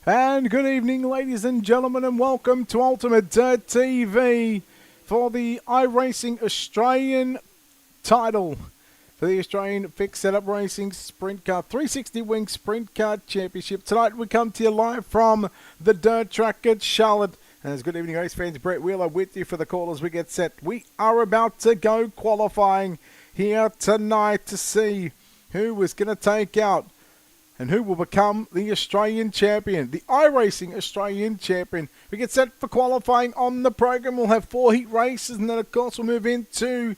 And good evening, ladies and gentlemen, and welcome to Ultimate Dirt TV for the iRacing Australian title for the Australian Fixed Setup Racing Sprint Car 360 Wing Sprint Car Championship. Tonight we come to you live from the dirt track at Charlotte. And it's good evening, race fans. Brett Wheeler with you for the call as we get set. We are about to go qualifying here tonight to see who is going to take out and who will become the Australian champion, the iRacing Australian champion. We get set for qualifying on the program. We'll have 4 heat races, and then, of course, we'll move into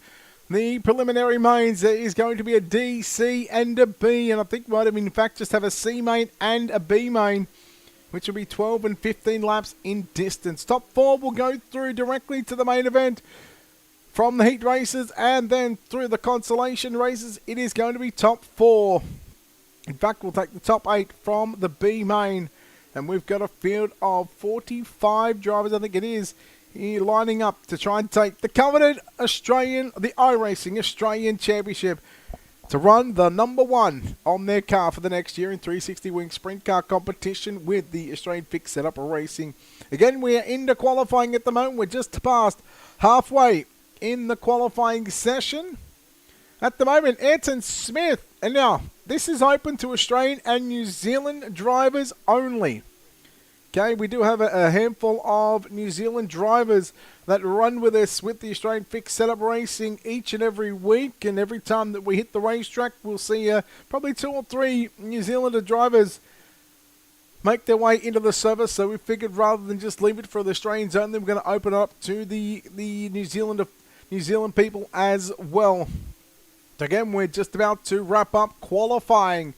the preliminary mains. There is going to be a D, C, and a B, and I think we might have, in fact, just have a C main and a B main, which will be 12 and 15 laps in distance. Top 4 will go through directly to the main event from the heat races, and then through the consolation races, it is going to be top 4. In fact, we'll take the top 8 from the B main. And we've got a field of 45 drivers, I think it is, here lining up to try and take the coveted Australian, the iRacing Australian Championship, to run the number 1 on their car for the next year in 360 Wing Sprint Car competition with the Australian Fixed Setup Racing. Again, we are into qualifying at the moment. We're just past halfway in the qualifying session. At the moment, Ayrton Smith, and now, this is open to Australian and New Zealand drivers only. Okay, we do have a handful of New Zealand drivers that run with us with the Australian Fixed Setup Racing each and every week. And every time that we hit the racetrack, we'll see probably 2 or 3 New Zealander drivers make their way into the service. So we figured rather than just leave it for the Australians only, we're going to open it up to the New Zealand people as well. So again, we're just about to wrap up qualifying.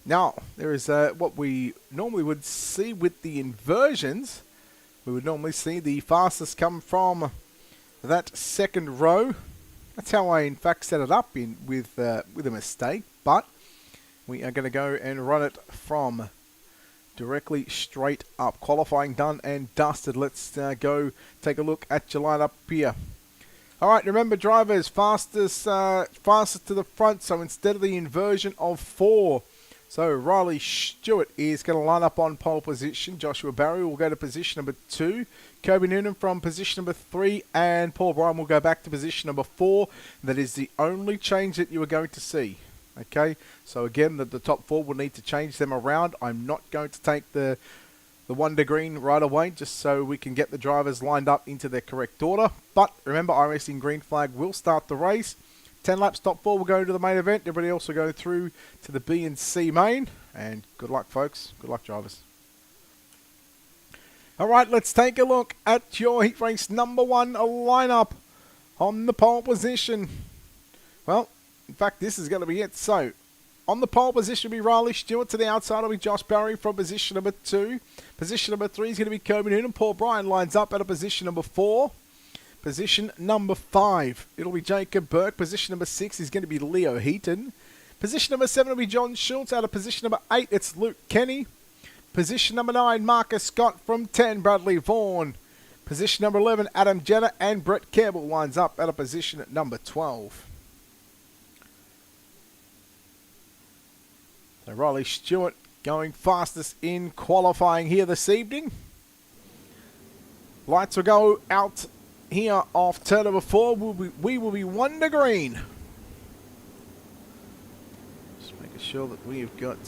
Now, there is what we normally would see with the inversions. We would normally see the fastest come from that second row. That's how I, in fact, set it up with a mistake. But we are going to go and run it from directly straight up. Qualifying done and dusted. Let's go take a look at your lineup here. All right, remember, drivers, fastest to the front, so instead of the inversion of 4. So Riley Stewart is going to line up on pole position. Joshua Barry will go to position number 2. Kobe Noonan from position number 3. And Paul Bryan will go back to position number 4. That is the only change that you are going to see. Okay, so again, the top 4 will need to change them around. I'm not going to take the Wonder Green right away, just so we can get the drivers lined up into their correct order. But remember, iRacing Green Flag will start the race. 10 laps, top 4 will go to the main event. Everybody else will go through to the B and C main. And good luck, folks. Good luck, drivers. All right, let's take a look at your heat race number 1 lineup on the pole position. Well, in fact, this is going to be it. So, on the pole position will be Riley Stewart. To the outside will be Josh Barry from position number 2. Position number 3 is going to be Kobe Noonan. Paul Bryan lines up at a position number 4. Position number 5, it'll be Jacob Burke. Position number 6 is going to be Leo Heaton. Position number 7 will be John Schultz. Out of position number 8, it's Luke Kenny. Position number 9, Marcus Scott. From 10, Bradley Vaughan. Position number 11, Adam Jenner. And Brett Campbell lines up at a position at number 12. So Riley Stewart going fastest in qualifying here this evening. Lights will go out here off turn number 4. We will be Wonder Green. Just making sure that we have got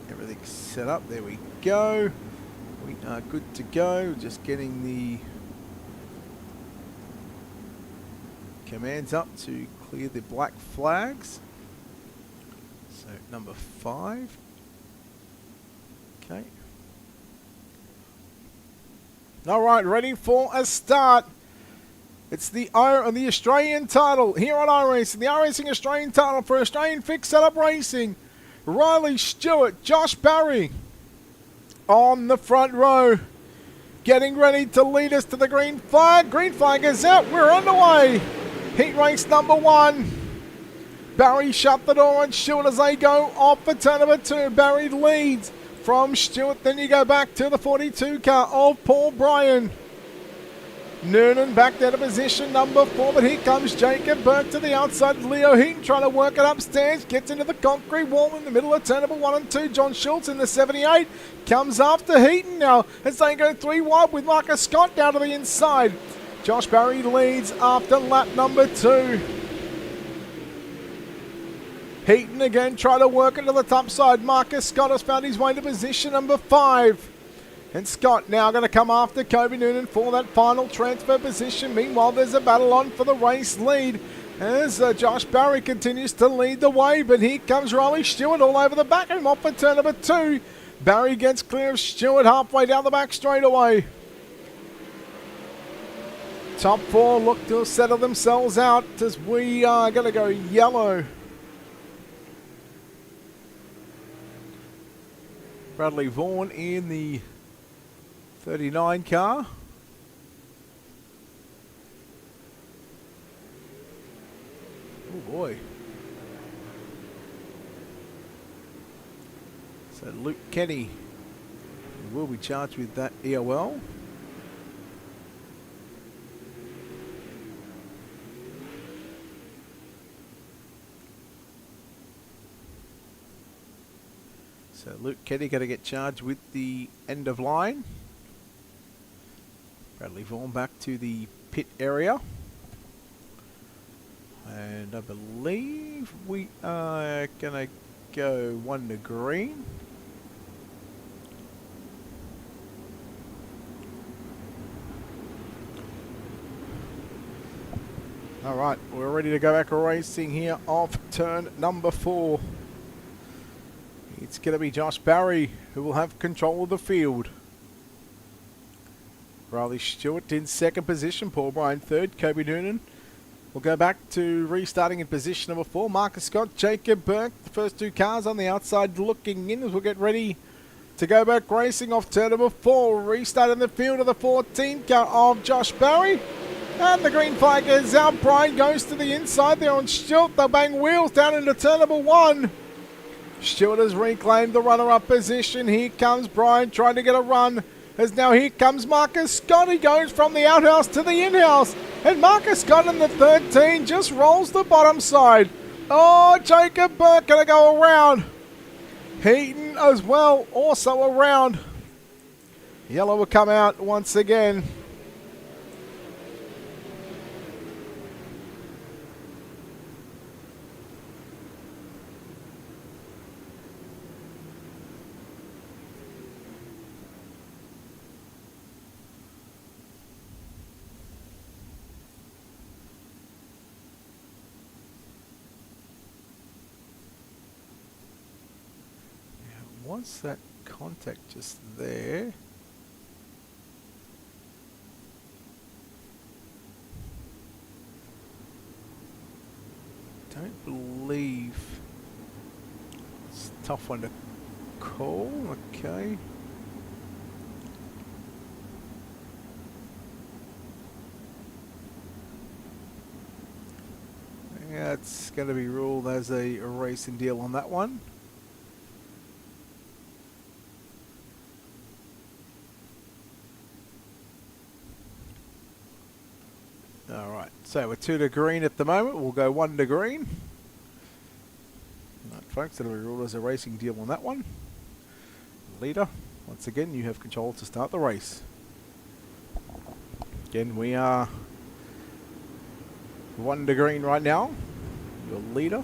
everything set up. There we go. We are good to go. Just getting the commands up to clear the black flags. So number 5. Okay. All right, ready for a start. It's the Australian title here on iRacing. The iRacing Australian title for Australian Fixed Setup Racing. Riley Stewart, Josh Barry on the front row. Getting ready to lead us to the green flag. Green flag is out. We're underway. Heat race number 1. Barry shut the door on Stewart as they go off for turn number 2. Barry leads from Stewart. Then you go back to the 42 car of Paul Bryan. Noonan back there to position number 4, but here comes Jacob Burke to the outside. Leo Heaton trying to work it upstairs, gets into the concrete wall in the middle of turn number 1 and 2. John Schultz in the 78 comes after Heaton now as they go 3 wide with Marcus Scott down to the inside. Josh Barry leads after lap number 2. Heaton again trying to work it to the top side. Marcus Scott has found his way to position number 5. And Scott now going to come after Kobe Noonan for that final transfer position. Meanwhile, there's a battle on for the race lead as Josh Barry continues to lead the way. But here comes Riley Stewart all over the back and off for turn number 2. Barry gets clear of Stewart halfway down the back straightaway. Top 4 look to settle themselves out as we are going to go yellow. Bradley Vaughan in the 39 car. Oh boy. So Luke Kenny will be charged with that EOL. So Luke Kenny going to get charged with the end of line. Bradley Vaughan back to the pit area. And I believe we are going to go 1 to green. Alright, we're ready to go back racing here off turn number 4. It's going to be Josh Barry who will have control of the field. Riley Stewart in second position, Paul Bryan third, Kobe Noonan will go back to restarting in position number 4. Marcus Scott, Jacob Burke, the first 2 cars on the outside looking in as we'll get ready to go back racing off turn number 4. Restart in the field of the 14 car of Josh Barry. And the green flag is out. Bryan goes to the inside there on Stewart. They'll bang wheels down into turn number 1. Stewart has reclaimed the runner-up position. Here comes Bryan trying to get a run. As now here comes Marcus Scott. He goes from the outhouse to the in-house. And Marcus Scott in the 13 just rolls the bottom side. Oh, Jacob Burke going to go around. Heaton as well, also around. Yellow will come out once again. Was that contact just there? Don't believe. It's a tough one to call. Okay. Yeah, it's going to be ruled as a racing deal on that one. Alright, so we're 2 to green at the moment. We'll go 1 to green. Alright, folks, that'll be ruled as a racing deal on that one. Leader, once again, you have control to start the race. Again, we are 1 to green right now. Your leader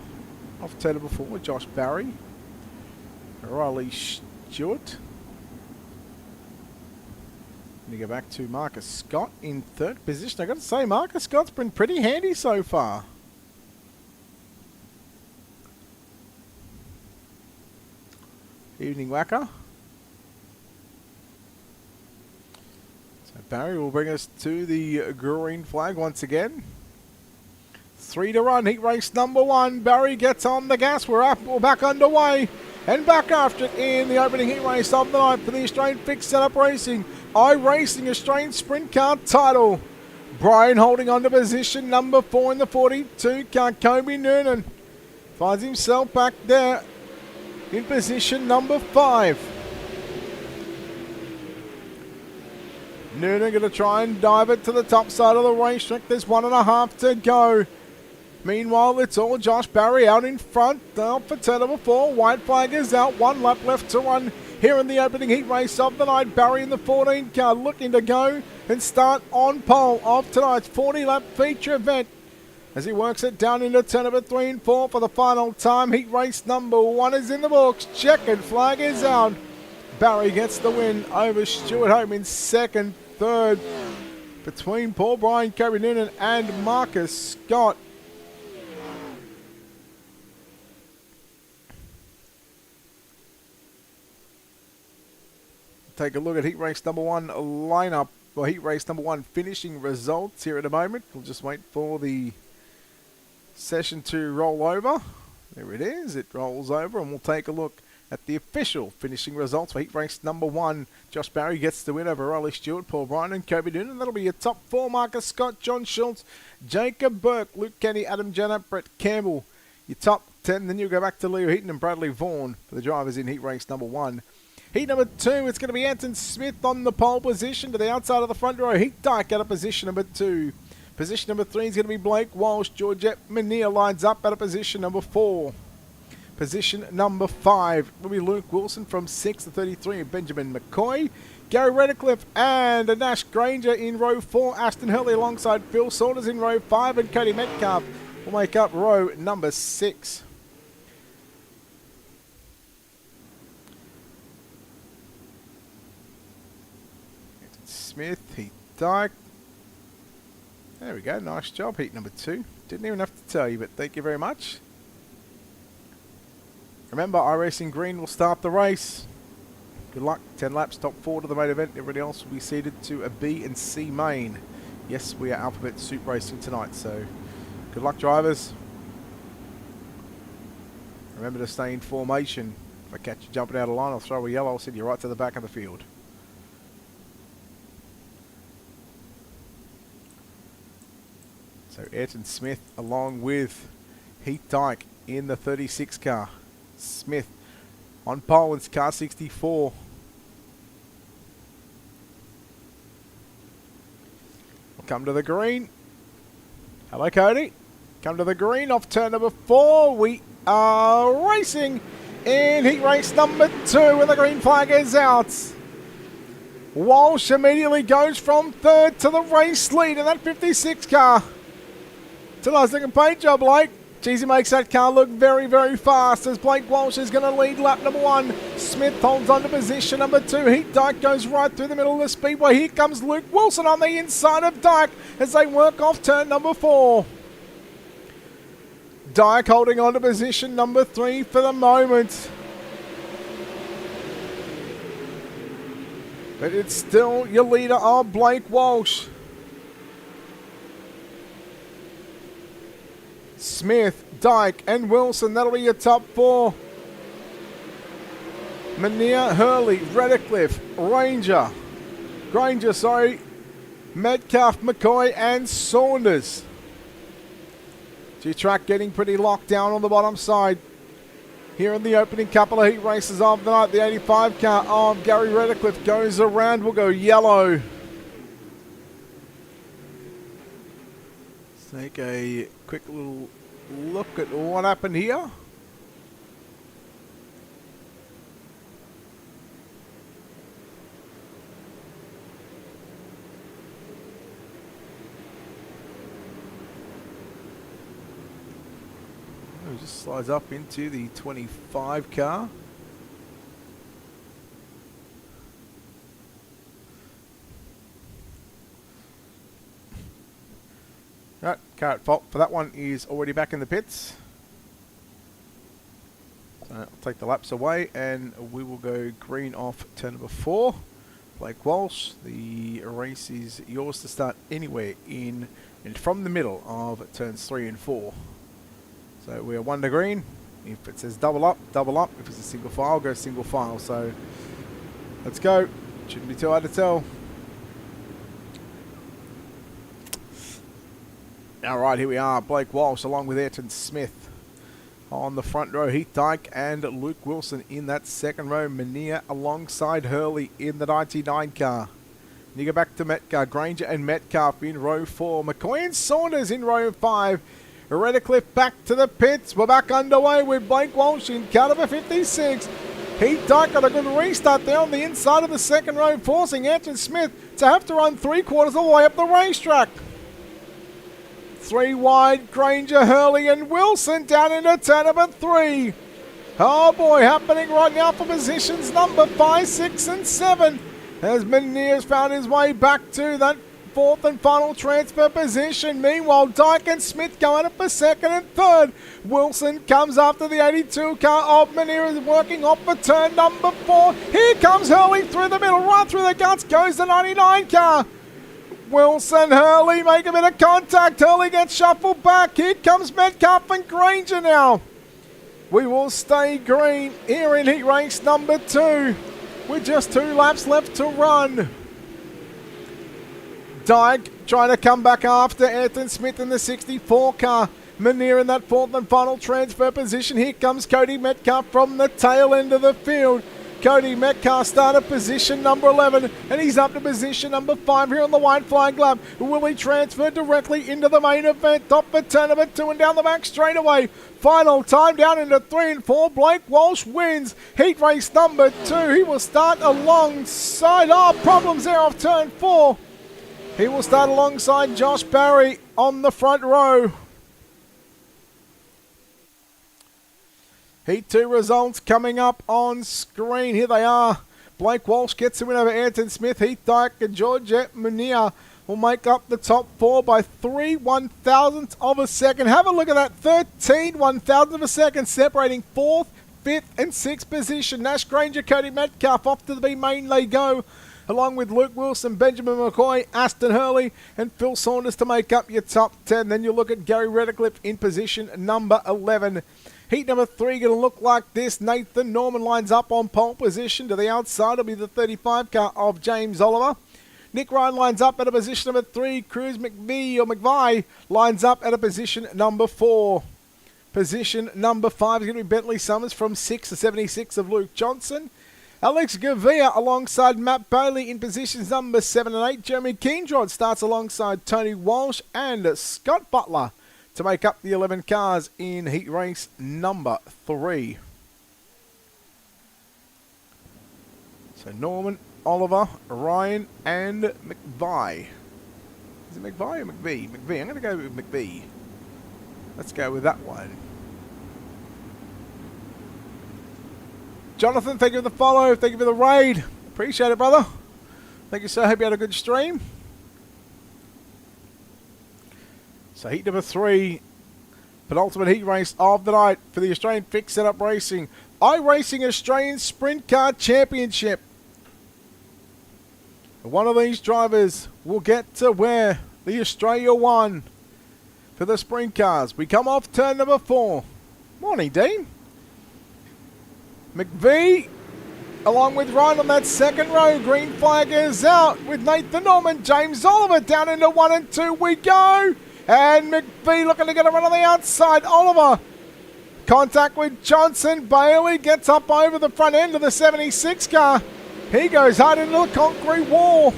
off turn number 4, Josh Barry. Riley Stewart. We go back to Marcus Scott in 3rd position. I've got to say, Marcus Scott's been pretty handy so far. Evening Whacker. So Barry will bring us to the green flag once again. 3 to run, heat race number 1. Barry gets on the gas. We're up, we're back underway. And back after it in the opening heat race of the night for the Australian Fixed Setup Racing. Iracing Australian Sprint Car title. Bryan holding on to position number 4 in the 42 car. Kobe Noonan finds himself back there in position number 5. Noonan going to try and dive it to the top side of the racetrack. There's 1.5 to go. Meanwhile, it's all Josh Barry out in front. Out for turn number 4. White flag is out. 1 lap left to run here in the opening heat race of the night. Barry in the 14 car looking to go and start on pole of tonight's 40-lap feature event as he works it down into turn number 3 and 4 for the final time. Heat race number 1 is in the books. Checkered flag is out. Barry gets the win over Stuart Home in second. Third between Paul Bryan, Kobe Noonan and Marcus Scott. Take a look at heat race number 1 lineup, or heat race number 1 finishing results here in a moment. We'll just wait for the session to roll over. There it is, it rolls over, and we'll take a look at the official finishing results for heat race number 1. Josh Barry gets the win over Riley Stewart, Paul Bryan and Kobe Noonan. That'll be your top 4. Marcus Scott, John Schultz, Jacob Burke, Luke Kenny, Adam Jenner, Brett Campbell. Your top 10, then you'll go back to Leo Heaton and Bradley Vaughan for the drivers in heat race number 1. Heat number 2, it's going to be Anton Smith on the pole position to the outside of the front row. Heat Dyke out of position number 2. Position number 3 is going to be Blake Walsh. Georgette Mania lines up out of position number 4. Position number 5 will be Luke Wilson from 6 to 33. Benjamin McCoy, Gary Redcliffe and Nash Granger in row 4. Ashton Hurley alongside Phil Saunders in row 5. And Cody Metcalf will make up row number 6. Smith, Heat Dyke. There we go, nice job, heat number 2. Didn't even have to tell you, but thank you very much. Remember, Iracing Green will start the race. Good luck, 10 laps, top 4 to the main event. Everybody else will be seated to a B and C main. Yes, we are Alphabet Soup Racing tonight, so good luck, drivers. Remember to stay in formation. If I catch you jumping out of line, I'll throw a yellow, I'll send you right to the back of the field. So Ayrton Smith along with Heath Dyke in the 36 car. Smith on pole in car 64. We'll come to the green. Hello, Cody. Come to the green off turn number 4. We are racing in heat race number 2 when the green flag is out. Walsh immediately goes from 3rd to the race lead in that 56 car. Tonight's looking paint job, Blake. Jeezy makes that car look very, very fast as Blake Walsh is going to lead lap number 1. Smith holds on to position number 2. Heat Dyke goes right through the middle of the speedway. Here comes Luke Wilson on the inside of Dyke as they work off turn number 4. Dyke holding on to position number 3 for the moment. But it's still your leader of Blake Walsh. Smith, Dyke and Wilson, that'll be your top 4. Mania, Hurley, Redcliffe, Granger, Metcalf, McCoy and Saunders. G-Track getting pretty locked down on the bottom side. Here in the opening couple of heat races of the night, the 85 car of Gary Redcliffe goes around. We'll go yellow. Let's take a quick little look at what happened here. It just slides up into the 25 car. Right, car at fault for that one is already back in the pits. So I'll take the laps away and we will go green off turn number 4. Blake Walsh, the race is yours to start anywhere in and from the middle of turns 3 and 4. So we are 1 to green. If it says double up, double up. If it's a single file, go single file. So let's go. Shouldn't be too hard to tell. Alright, here we are. Blake Walsh along with Ayrton Smith on the front row. Heath Dyke and Luke Wilson in that second row. Mania alongside Hurley in the 99 car. You go back to Metcalf, Granger and Metcalf in row 4. McCoy and Saunders in row 5. Redcliffe back to the pits. We're back underway with Blake Walsh in car number 56. Heat Dyke got a good restart there on the inside of the second row, forcing Anton Smith to have to run 3/4 of the way up the racetrack. 3 wide, Granger, Hurley and Wilson down into turn number 3. Oh boy, happening right now for positions number 5, 6 and 7. As Meniere's found his way back to that 4th and final transfer position. Meanwhile, Dyke and Smith going up for 2nd and 3rd. Wilson comes after the 82 car of Meniere, is working off for turn number 4. Here comes Hurley through the middle, right through the guts goes the 99 car. Wilson, Hurley make a bit of contact. Hurley gets shuffled back. Here comes Metcalf and Granger now. We will stay green here in heat race number 2 with just 2 laps left to run. Dyke trying to come back after Anton Smith in the 64 car. Meniere in that 4th and final transfer position. Here comes Cody Metcalf from the tail end of the field. Cody Metcalf started position number 11 and he's up to position number 5 here on the white flag lap. Will he transfer directly into the main event? Top for turn number 2 and down the back straightaway. Final time down into 3 and 4. Blake Walsh wins heat race number 2. He will start alongside, problems there off turn 4. He will start alongside Josh Barry on the front row. Heat 2 results coming up on screen. Here they are. Blake Walsh gets the win over Anton Smith. Heath Dyke and Georgette Meniere will make up the top 4 by 3 1,000ths of a second. Have a look at that. 13 1,000ths of a second separating 4th, 5th and 6th position. Nash, Granger, Cody Metcalf off to the B main they go, along with Luke Wilson, Benjamin McCoy, Aston Hurley and Phil Saunders to make up your top 10. Then you look at Gary Redcliffe in position number 11. Heat number 3 going to look like this. Nathan Norman lines up on pole position. To the outside will be the 35 car of James Oliver. Nick Ryan lines up at a position number 3. Cruz McVie lines up at a position number 4. Position number 5 is going to be Bentley Summers from 6 to 76 of Luke Johnson. Alex Gavia alongside Matt Bailey in positions number 7 and 8. Jeremy Keendrad starts alongside Tony Walsh and Scott Butler to make up the 11 cars in heat race number 3. So Norman, Oliver, Ryan and McVie. Is it McVie or McVie? McVie. I'm going to go with McVie. Let's go with that one. Jonathan, thank you for the follow. Thank you for the raid. Appreciate it, brother. Thank you, sir. Hope you had a good stream. So heat number 3, penultimate heat race of the night for the Australian Fixed Setup Racing iRacing Australian Sprint Car Championship. One of these drivers will get to wear the Australia 1 for the Sprint Cars. We come off turn number 4. Morning, Dean. McVie along with Ryan on that second row. Green flag is out with Nathan Norman. James Oliver down into 1 and 2 we go. And McVie looking to get a run on the outside. Oliver, contact with Johnson. Bailey gets up over the front end of the 76 car. He goes hard into the concrete wall.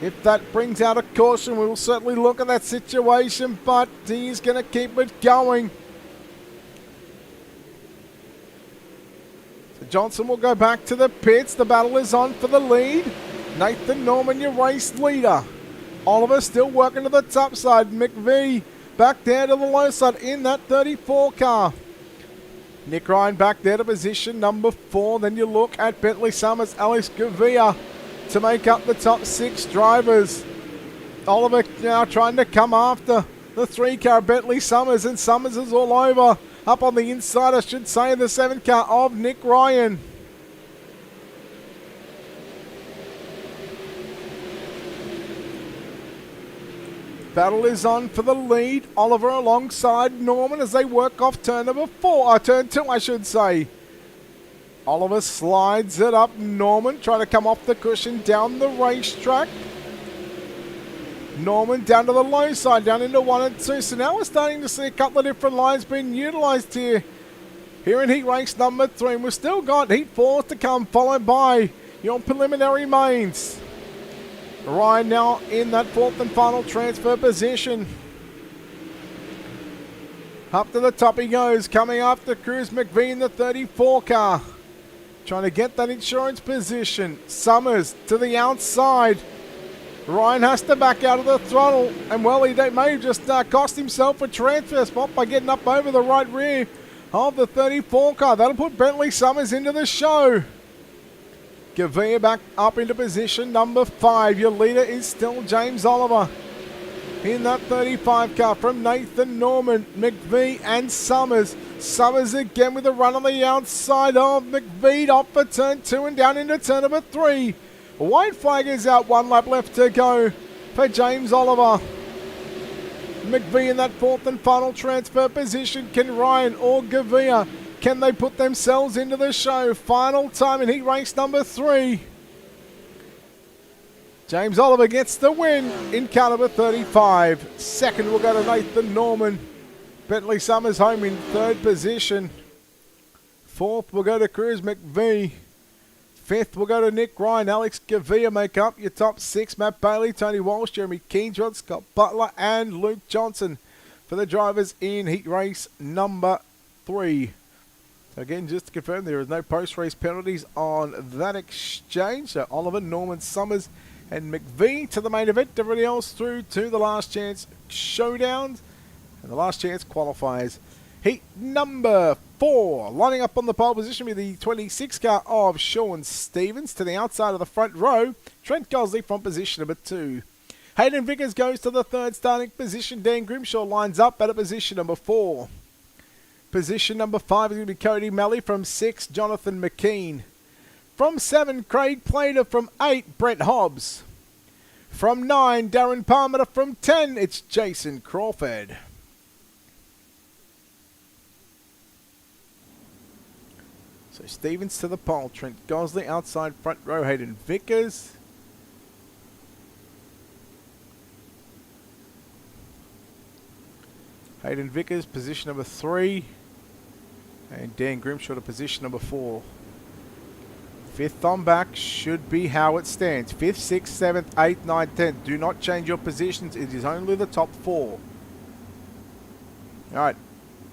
If that brings out a caution, we will certainly look at that situation, but he's going to keep it going. So Johnson will go back to the pits. The battle is on for the lead. Nathan Norman, your race leader. Oliver still working to the top side. McVie back there to the low side in that 34 car. Nick Ryan back there to position number 4. Then you look at Bentley Summers, Alex Gavia to make up the top 6 drivers. Oliver now trying to come after the 3 car Bentley Summers, and Summers is all over. Up on the inside, I should say, the 7 car of Nick Ryan. Battle is on for the lead. Oliver alongside Norman as they work off turn number 4. Turn 2, I should say. Oliver slides it up. Norman trying to come off the cushion down the racetrack. Norman down to the low side, down into 1 and 2. So now we're starting to see a couple of different lines being utilised here in heat race number 3. And we've still got heat 4 to come, followed by your preliminary mains. Ryan now in that fourth and final transfer position. Up to the top he goes, coming after Cruz McVie in the 34 car. Trying to get that insurance position. Summers to the outside. Ryan has to back out of the throttle. And well, he may have just cost himself a transfer spot by getting up over the right rear of the 34 car. That'll put Bentley Summers into the show. Gavia back up into position number 5. Your leader is still James Oliver. In that 35 car from Nathan Norman, McVie and Summers. Summers again with a run on the outside of McVie off for turn 2 and down into turn number 3. White flag is out, 1 lap left to go for James Oliver. McVie in that fourth and final transfer position. Can Ryan or Gavia, can they put themselves into the show? Final time in heat race number 3. James Oliver gets the win in car number 35. Second will go to Nathan Norman. Bentley Summers home in third position. Fourth will go to Cruz McVie. Fifth will go to Nick Ryan. Alex Gavia make up your top 6. Matt Bailey, Tony Walsh, Jeremy Keensrod, Scott Butler and Luke Johnson for the drivers in heat race number 3. So again, just to confirm, there is no post-race penalties on that exchange. So Oliver, Norman, Summers and McVie to the main event. Everybody else through to the last chance showdowns and the last chance qualifiers. Heat number 4. Lining up on the pole position with the 26 car of Sean Stevens to the outside of the front row. Trent Gosley from position number 2. Hayden Vickers goes to the third starting position. Dan Grimshaw lines up at a position number 4. Position number 5 is going to be Cody Malley from 6. Jonathan McKean. From 7, Craig Plater. From 8, Brett Hobbs. From 9, Darren Palmer. From 10, it's Jason Crawford. So Stevens to the pole. Trent Gosley outside front row. Hayden Vickers. Hayden Vickers, position number 3. And Dan Grimshaw to position number 4. Fifth on back should be how it stands. 5th, 6th, 7th, 8th, 9th, 10th. Do not change your positions. It is only the top 4. Alright.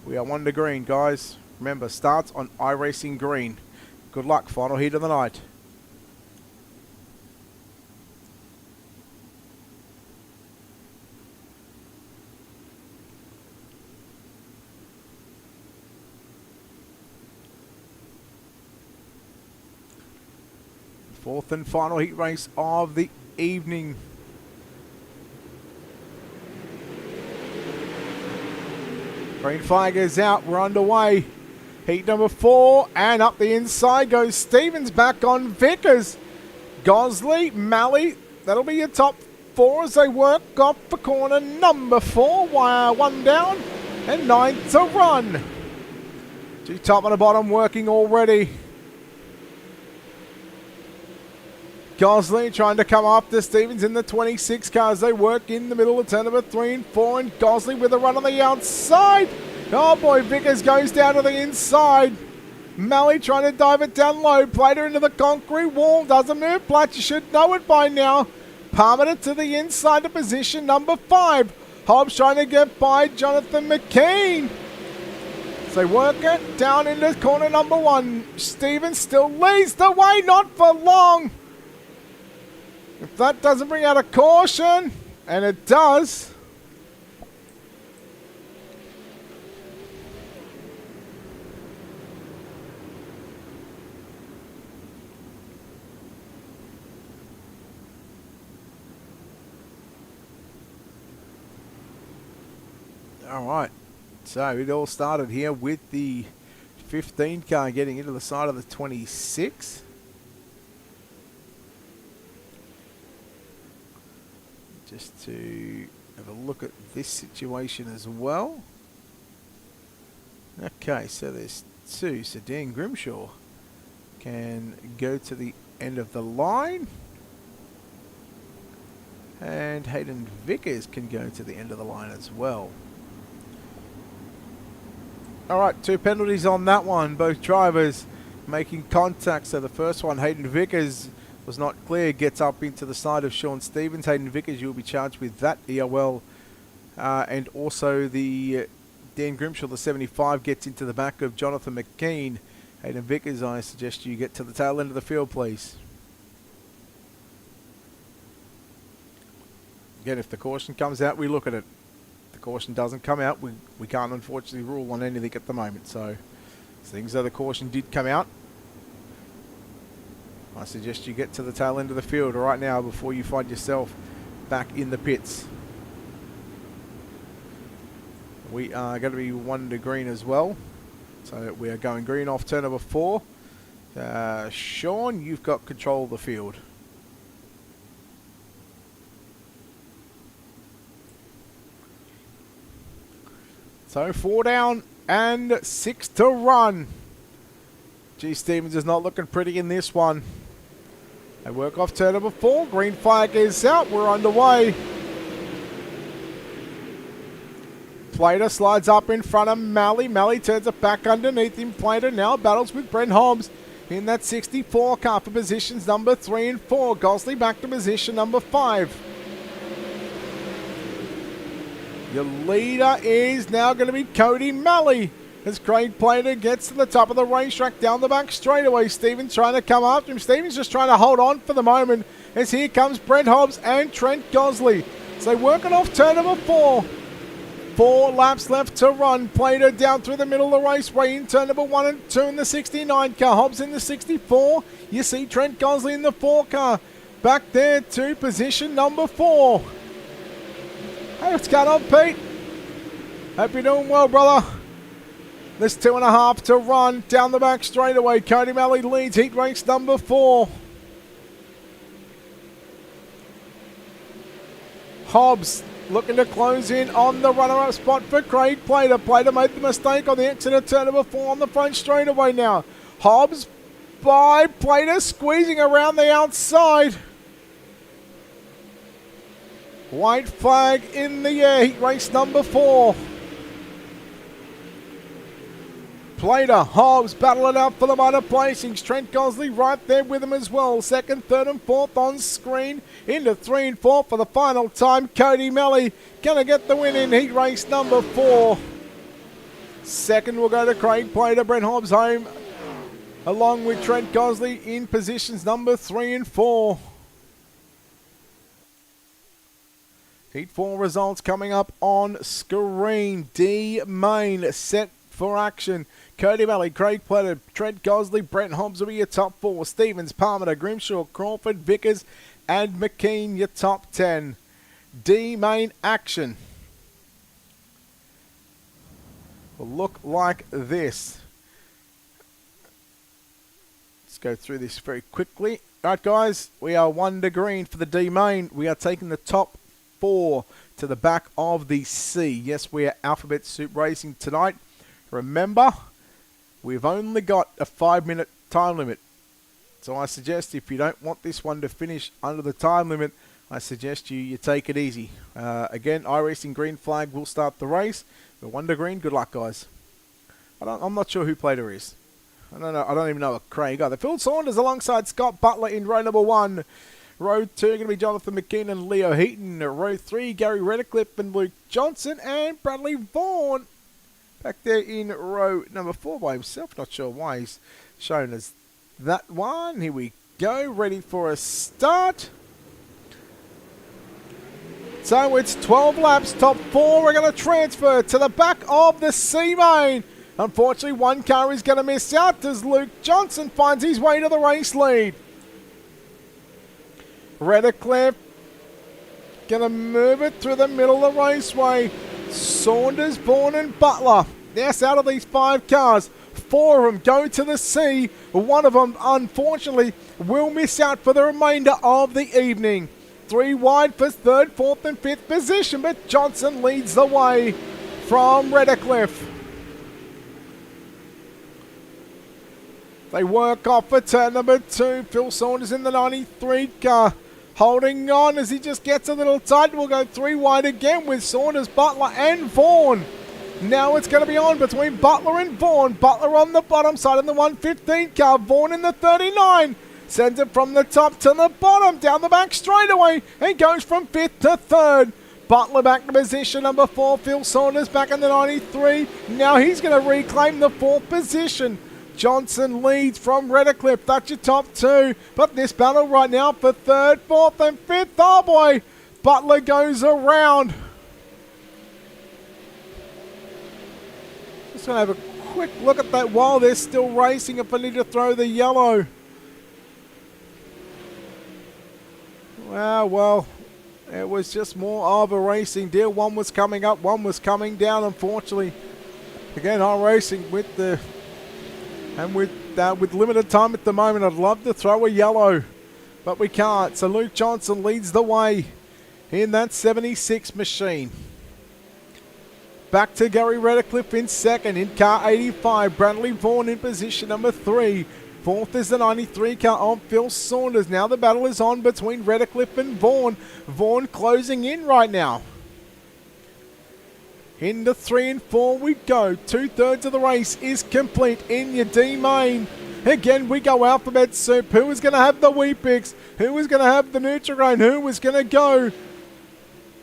We are 1 to green, guys. Remember, starts on Iracing green. Good luck. Final heat of the night. Fourth and final heat race of the evening. Green flag is out. We're underway. Heat number 4. And up the inside goes Stevens. Back on Vickers. Gosley, Malley. That'll be your top 4 as they work off for corner number 4. Wire 1 down. And 9 to run. 2 top and a bottom working already. Gosley trying to come after Stevens in the 26 car as they work in the middle of turn number 3 and 4. And Gosley with a run on the outside. Oh boy, Vickers goes down to the inside. Malley trying to dive it down low. Plater into the concrete wall. Doesn't move. Platt, you should know it by now. Palmer to the inside to position number 5. Hobbs trying to get by Jonathan McKean. So they work it down into corner number 1. Stevens still leads the way. Not for long. If that doesn't bring out a caution, and it does. All right, so it all started here with the 15 car getting into the side of the 26. Just to have a look at this situation as well. Okay, so there's 2. So Dan Grimshaw can go to the end of the line. And Hayden Vickers can go to the end of the line as well. Alright, 2 penalties on that one. Both drivers making contact. So the first one, Hayden Vickers was not clear. Gets up into the side of Sean Stevens. Hayden Vickers, you'll be charged with that EOL. And also the Dan Grimshaw, the 75, gets into the back of Jonathan McKean. Hayden Vickers, I suggest you get to the tail end of the field, please. Again, if the caution comes out, we look at it. If the caution doesn't come out, we can't unfortunately rule on anything at the moment. So, things though the caution did come out, I suggest you get to the tail end of the field right now before you find yourself back in the pits. We are going to be 1 to green as well. So we are going green off turn number 4. Sean, you've got control of the field. So 4 down and 6 to run. G. Stevens is not looking pretty in this one. They work off turn number 4. Green flag is out. We're underway. Plater slides up in front of Malley. Malley turns it back underneath him. Plater now battles with Brent Hobbs in that 64 car for positions number 3 and 4. Gosley back to position number 5. Your leader is now going to be Cody Malley as Craig Plater gets to the top of the racetrack down the back straightaway. Stevens trying to come after him. Stevens just trying to hold on for the moment as here comes Brent Hobbs and Trent Gosley. So working off turn number 4. 4 laps left to run. Plater down through the middle of the raceway in turn number 1 and 2 in the 69 car. Hobbs in the 64. You see Trent Gosley in the 4 car. Back there to position number 4. Hey, what's going on, Pete? Hope you're doing well, brother. There's 2.5 to run down the back straightaway. Cody Malley leads heat race number 4. Hobbs looking to close in on the runner-up spot for Craig Plater. Plater made the mistake on the exit of turn number 4 on the front straightaway now. Hobbs by Plater squeezing around the outside. White flag in the air, heat race number 4. Plater, Hobbs battle it out for the minor placings. Trent Gosley right there with him as well. 2nd, 3rd and 4th on screen. Into 3 and 4 for the final time. Cody Malley going to get the win in heat race number 4. 2nd will go to Craig Plater. Brent Hobbs home along with Trent Gosley in positions number 3 and 4. Heat 4 results coming up on screen. D main set for action. Cody Malley, Craig Plater, Trent Gosley, Brent Hobbs will be your top 4. Stevens, Palmer, Grimshaw, Crawford, Vickers, and McKean your top 10. D main action will look like this. Let's go through this very quickly. Alright guys, we are 1 to green for the D main. We are taking the top 4 to the back of the C. Yes, we are Alphabet Soup Racing tonight. Remember, we've only got a 5-minute time limit. So I suggest if you don't want this one to finish under the time limit, I suggest you take it easy. Again, Iracing green flag will start the race. We're 1 to green. Good luck, guys. I'm not sure who Plater is. I don't even know a Craig either. Phil Saunders alongside Scott Butler in row number 1. Row 2 going to be Jonathan McKean and Leo Heaton. Row 3, Gary Redcliffe and Luke Johnson and Bradley Vaughan. Back there in row number 4 by himself. Not sure why he's shown as that one. Here we go. Ready for a start. So it's 12 laps. Top 4 are going to transfer to the back of the C main. Unfortunately, one car is going to miss out as Luke Johnson finds his way to the race lead. Redcliffe going to move it through the middle of the raceway. Saunders, Vaughan and Butler. Yes, out of these 5 cars, 4 of them go to the C. One of them, unfortunately, will miss out for the remainder of the evening. 3 wide for 3rd, 4th and 5th position, but Johnson leads the way from Redcliffe. They work off for turn number 2. Phil Saunders in the 93 car. Holding on as he just gets a little tight. We'll go 3 wide again with Saunders, Butler and Vaughan. Now it's going to be on between Butler and Vaughan. Butler on the bottom side in the 115 car. Vaughan in the 39. Sends it from the top to the bottom, down the back straightaway. He goes from 5th to 3rd. Butler back to position number 4. Phil Saunders back in the 93. Now he's going to reclaim the 4th position. Johnson leads from Redcliffe. That's your top 2. But this battle right now for 3rd, 4th and 5th. Oh boy, Butler goes around. Just going to have a quick look at that while they're still racing if I need to throw the yellow. Well, it was just more of a racing deal. One was coming up, one was coming down, unfortunately. Again, Iracing with the... And with limited time at the moment, I'd love to throw a yellow, but we can't. So Luke Johnson leads the way in that 76 machine. Back to Gary Redcliffe in 2nd in car 85. Bradley Vaughan in position number 3. 4th is the 93 car of Phil Saunders. Now the battle is on between Redcliffe and Vaughan. Vaughan closing in right now. Into 3 and 4 we go. 2/3 of the race is complete in your D main. Again, we go alphabet soup. Who is going to have the Weet-Bix? Who is going to have the Nutrigrain? Who is going to go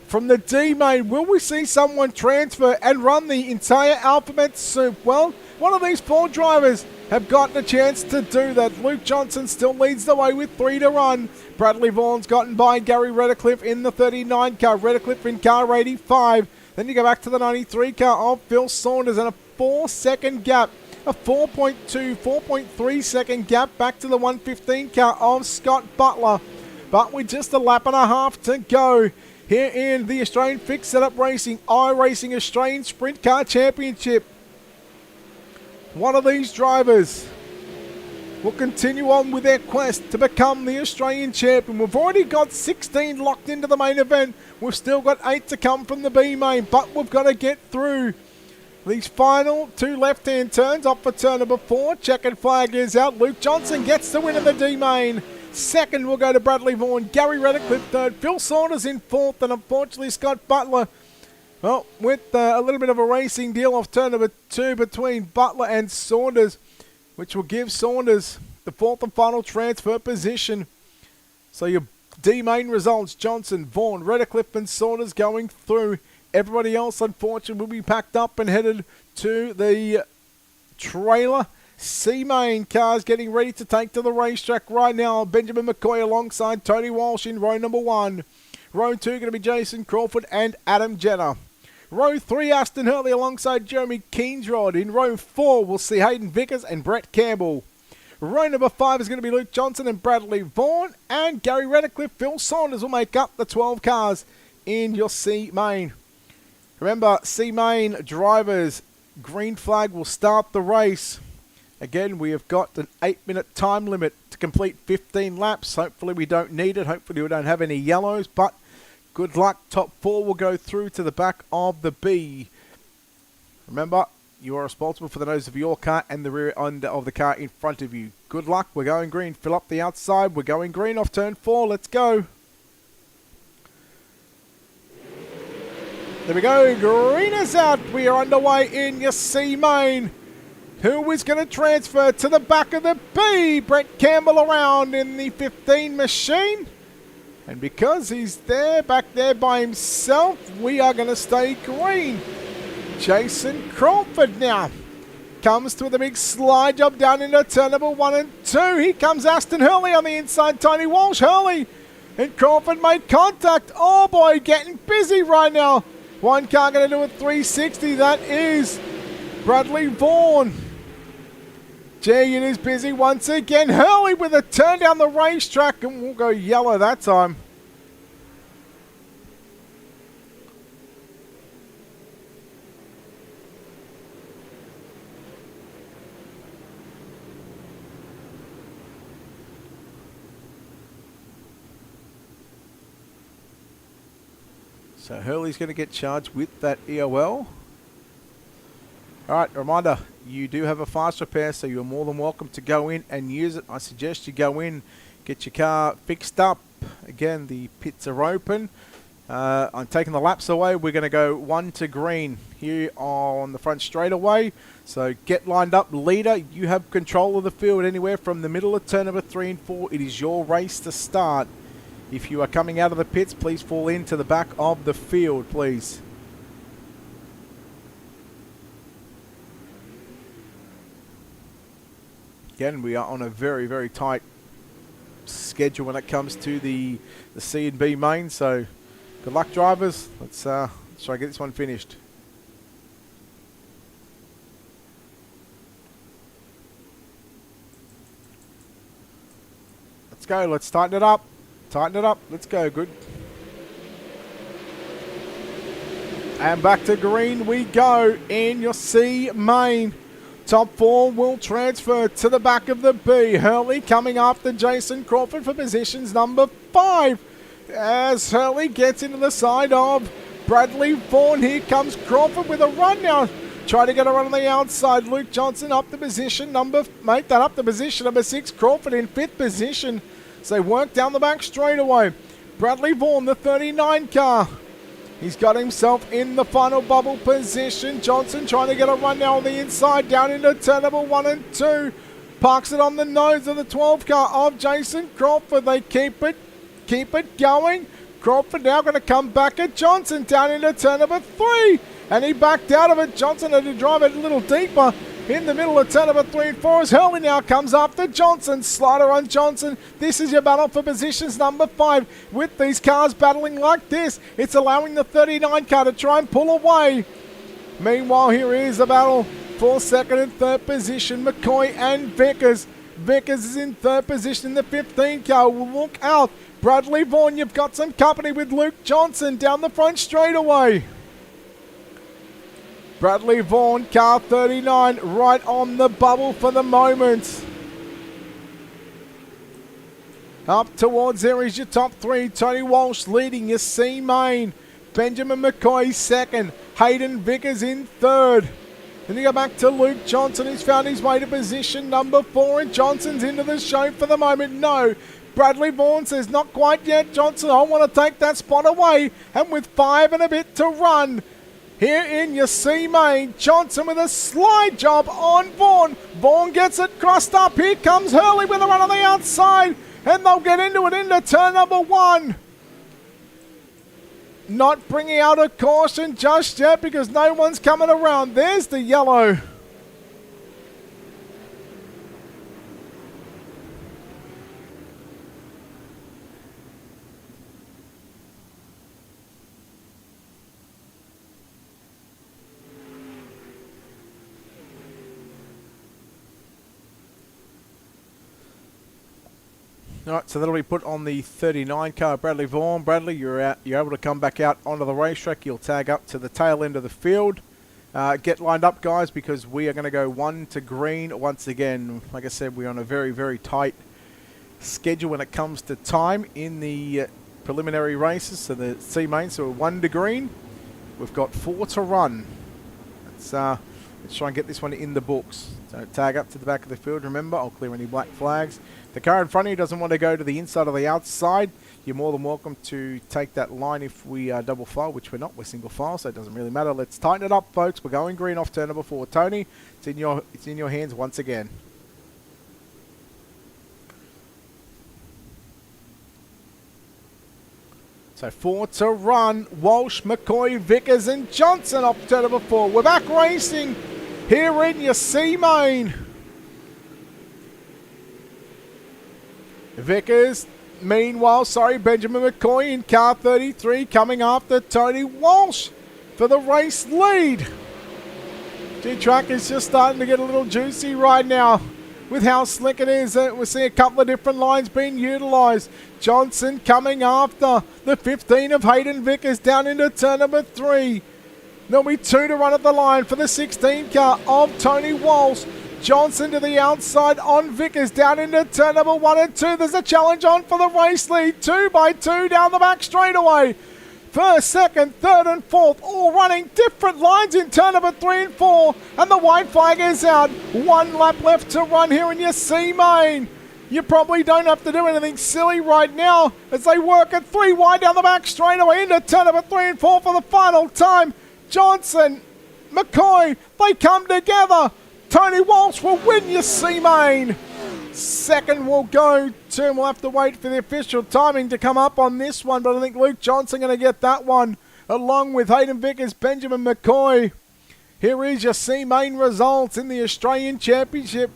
from the D main? Will we see someone transfer and run the entire alphabet soup? Well, one of these 4 drivers have gotten a chance to do that. Luke Johnson still leads the way with 3 to run. Bradley Vaughan's gotten by Gary Redcliffe in the 39 car. Redcliffe in car 85. Then you go back to the 93 car of Phil Saunders and a 4-second gap. A 4.2, 4.3 second gap back to the 115 car of Scott Butler. But with just a lap and a half to go here in the Australian Fixed Setup Racing Iracing Australian Sprint Car Championship. One of these drivers will continue on with their quest to become the Australian champion. We've already got 16 locked into the main event. We've still got 8 to come from the B main, but we've got to get through these final 2 left-hand turns off for turn number 4. Checkered flag is out. Luke Johnson gets the win in the D main. 2nd will go to Bradley Vaughan. Gary Redcliffe 3rd. Phil Saunders in 4th, and unfortunately Scott Butler, well, with a little bit of a racing deal off turn number 2 between Butler and Saunders, which will give Saunders the 4th and final transfer position. So your D main results: Johnson, Vaughan, Redcliffe and Saunders going through. Everybody else, unfortunately, will be packed up and headed to the trailer. C main cars getting ready to take to the racetrack right now. Benjamin McCoy alongside Tony Walsh in row number 1. Row 2 going to be Jason Crawford and Adam Jenner. Row 3, Aston Hurley alongside Jeremy Keensrod. In row 4, we'll see Hayden Vickers and Brett Campbell. Row number 5 is going to be Luke Johnson and Bradley Vaughan. And Gary Redcliffe, Phil Saunders will make up the 12 cars in your C main. Remember, C main drivers, green flag will start the race. Again, we have got an 8-minute time limit to complete 15 laps. Hopefully we don't need it. Hopefully we don't have any yellows, but good luck. Top 4 will go through to the back of the B. Remember, you are responsible for the nose of your car and the rear end of the car in front of you. Good luck. We're going green. Fill up the outside. We're going green off turn 4. Let's go. There we go. Green is out. We are underway in your C main. Who is going to transfer to the back of the B? Brett Campbell around in the 15 machine. And because he's there, back there by himself, we are going to stay green. Jason Crawford now comes to the big slide job down into turn number 1 and 2. Here comes Aston Hurley on the inside. Tony Walsh. Hurley and Crawford made contact. Oh boy, getting busy right now. One car going to do a 360. That is Bradley Vaughan. Gee, it is busy once again. Hurley with a turn down the racetrack, and we'll go yellow that time. So Hurley's going to get charged with that EOL. Alright, reminder, you do have a fast repair, so you're more than welcome to go in and use it. I suggest you go in, get your car fixed up. Again, the pits are open. I'm taking the laps away. We're going to go 1 to green here on the front straightaway. So get lined up. Leader, you have control of the field anywhere from the middle of turn number 3 and 4. It is your race to start. If you are coming out of the pits, please fall into the back of the field, please. Again, we are on a very, very tight schedule when it comes to the C and B main. So good luck, drivers. Let's try and get this one finished. Let's go. Let's tighten it up. Tighten it up. Let's go. Good. And back to green we go in your C main. Top 4 will transfer to the back of the B. Hurley coming after Jason Crawford for positions number 5. As Hurley gets into the side of Bradley Vaughan. Here comes Crawford with a run now. Trying to get a run on the outside. Luke Johnson up to position number... Make that up to position number 6. Crawford in 5th position. So they work down the back straight away. Bradley Vaughan, the 39 car. He's got himself in the final bubble position. Johnson trying to get a run now on the inside, down into turn number 1 and 2. Parks it on the nose of the 12 car of Jason Crawford. They keep it going. Crawford now going to come back at Johnson, down into turn number 3. And he backed out of it. Johnson had to drive it a little deeper in the middle of turn number 3 and 4 as Hurley now comes after Johnson. Slider on Johnson. This is your battle for positions number 5. With these cars battling like this, it's allowing the 39 car to try and pull away. Meanwhile, here is a battle for 2nd and 3rd position. McCoy and Vickers. Vickers is in 3rd position in the 15 car. Look out. Bradley Vaughan, you've got some company with Luke Johnson down the front straightaway. Bradley Vaughan, car 39, right on the bubble for the moment. Up towards there is your top 3. Tony Walsh leading your C main. Benjamin McCoy 2nd. Hayden Vickers in 3rd. Then you go back to Luke Johnson. He's found his way to position number 4. And Johnson's into the show for the moment. No. Bradley Vaughan says not quite yet. Johnson, I want to take that spot away. And with 5 and a bit to run. Here in your C main, Johnson with a slide job on Vaughan. Vaughan gets it crossed up. Here comes Hurley with a run on the outside. And they'll get into it into turn number 1. Not bringing out a caution just yet because no one's coming around. There's the yellow. Alright, so that'll be put on the 39 car, Bradley Vaughan. Bradley, you're able to come back out onto the racetrack. You'll tag up to the tail end of the field. Get lined up, guys, because we are going to go 1 to green once again. Like I said, we're on a very, very tight schedule when it comes to time in the preliminary races. So the C main, so we're 1 to green. We've got 4 to run. Let's try and get this one in the books. So tag up to the back of the field. Remember, I'll clear any black flags. The car in front of you doesn't want to go to the inside or the outside. You're more than welcome to take that line if we are double file, which we're not. We're single file, so it doesn't really matter. Let's tighten it up, folks. We're going green off turn number 4. Tony, it's in your hands once again. So 4 to run. Walsh, McCoy, Vickers and Johnson off turn number 4. We're back racing here in your C main. Vickers, meanwhile, Benjamin McCoy in car 33 coming after Tony Walsh for the race lead. G-Track is just starting to get a little juicy right now with how slick it is. We're seeing a couple of different lines being utilised. Johnson coming after the 15 of Hayden Vickers down into turn number 3. There'll be 2 to run at the line for the 16 car of Tony Walsh. Johnson to the outside on Vickers down into turn number 1 and 2. There's a challenge on for the race lead. 2 by 2 down the back straightaway. First, second, third and fourth, all running different lines in turn number 3 and 4. And the white flag is out. 1 lap left to run here in your C main. You probably don't have to do anything silly right now as they work at 3 wide down the back straightaway into turn number 3 and 4 for the final time. Johnson, McCoy, they come together. Tony Walsh will win your C-Main. Second will go to, and we'll have to wait for the official timing to come up on this one, but I think Luke Johnson going to get that one, along with Hayden Vickers, Benjamin McCoy. Here is your C-Main results in the Australian Championship.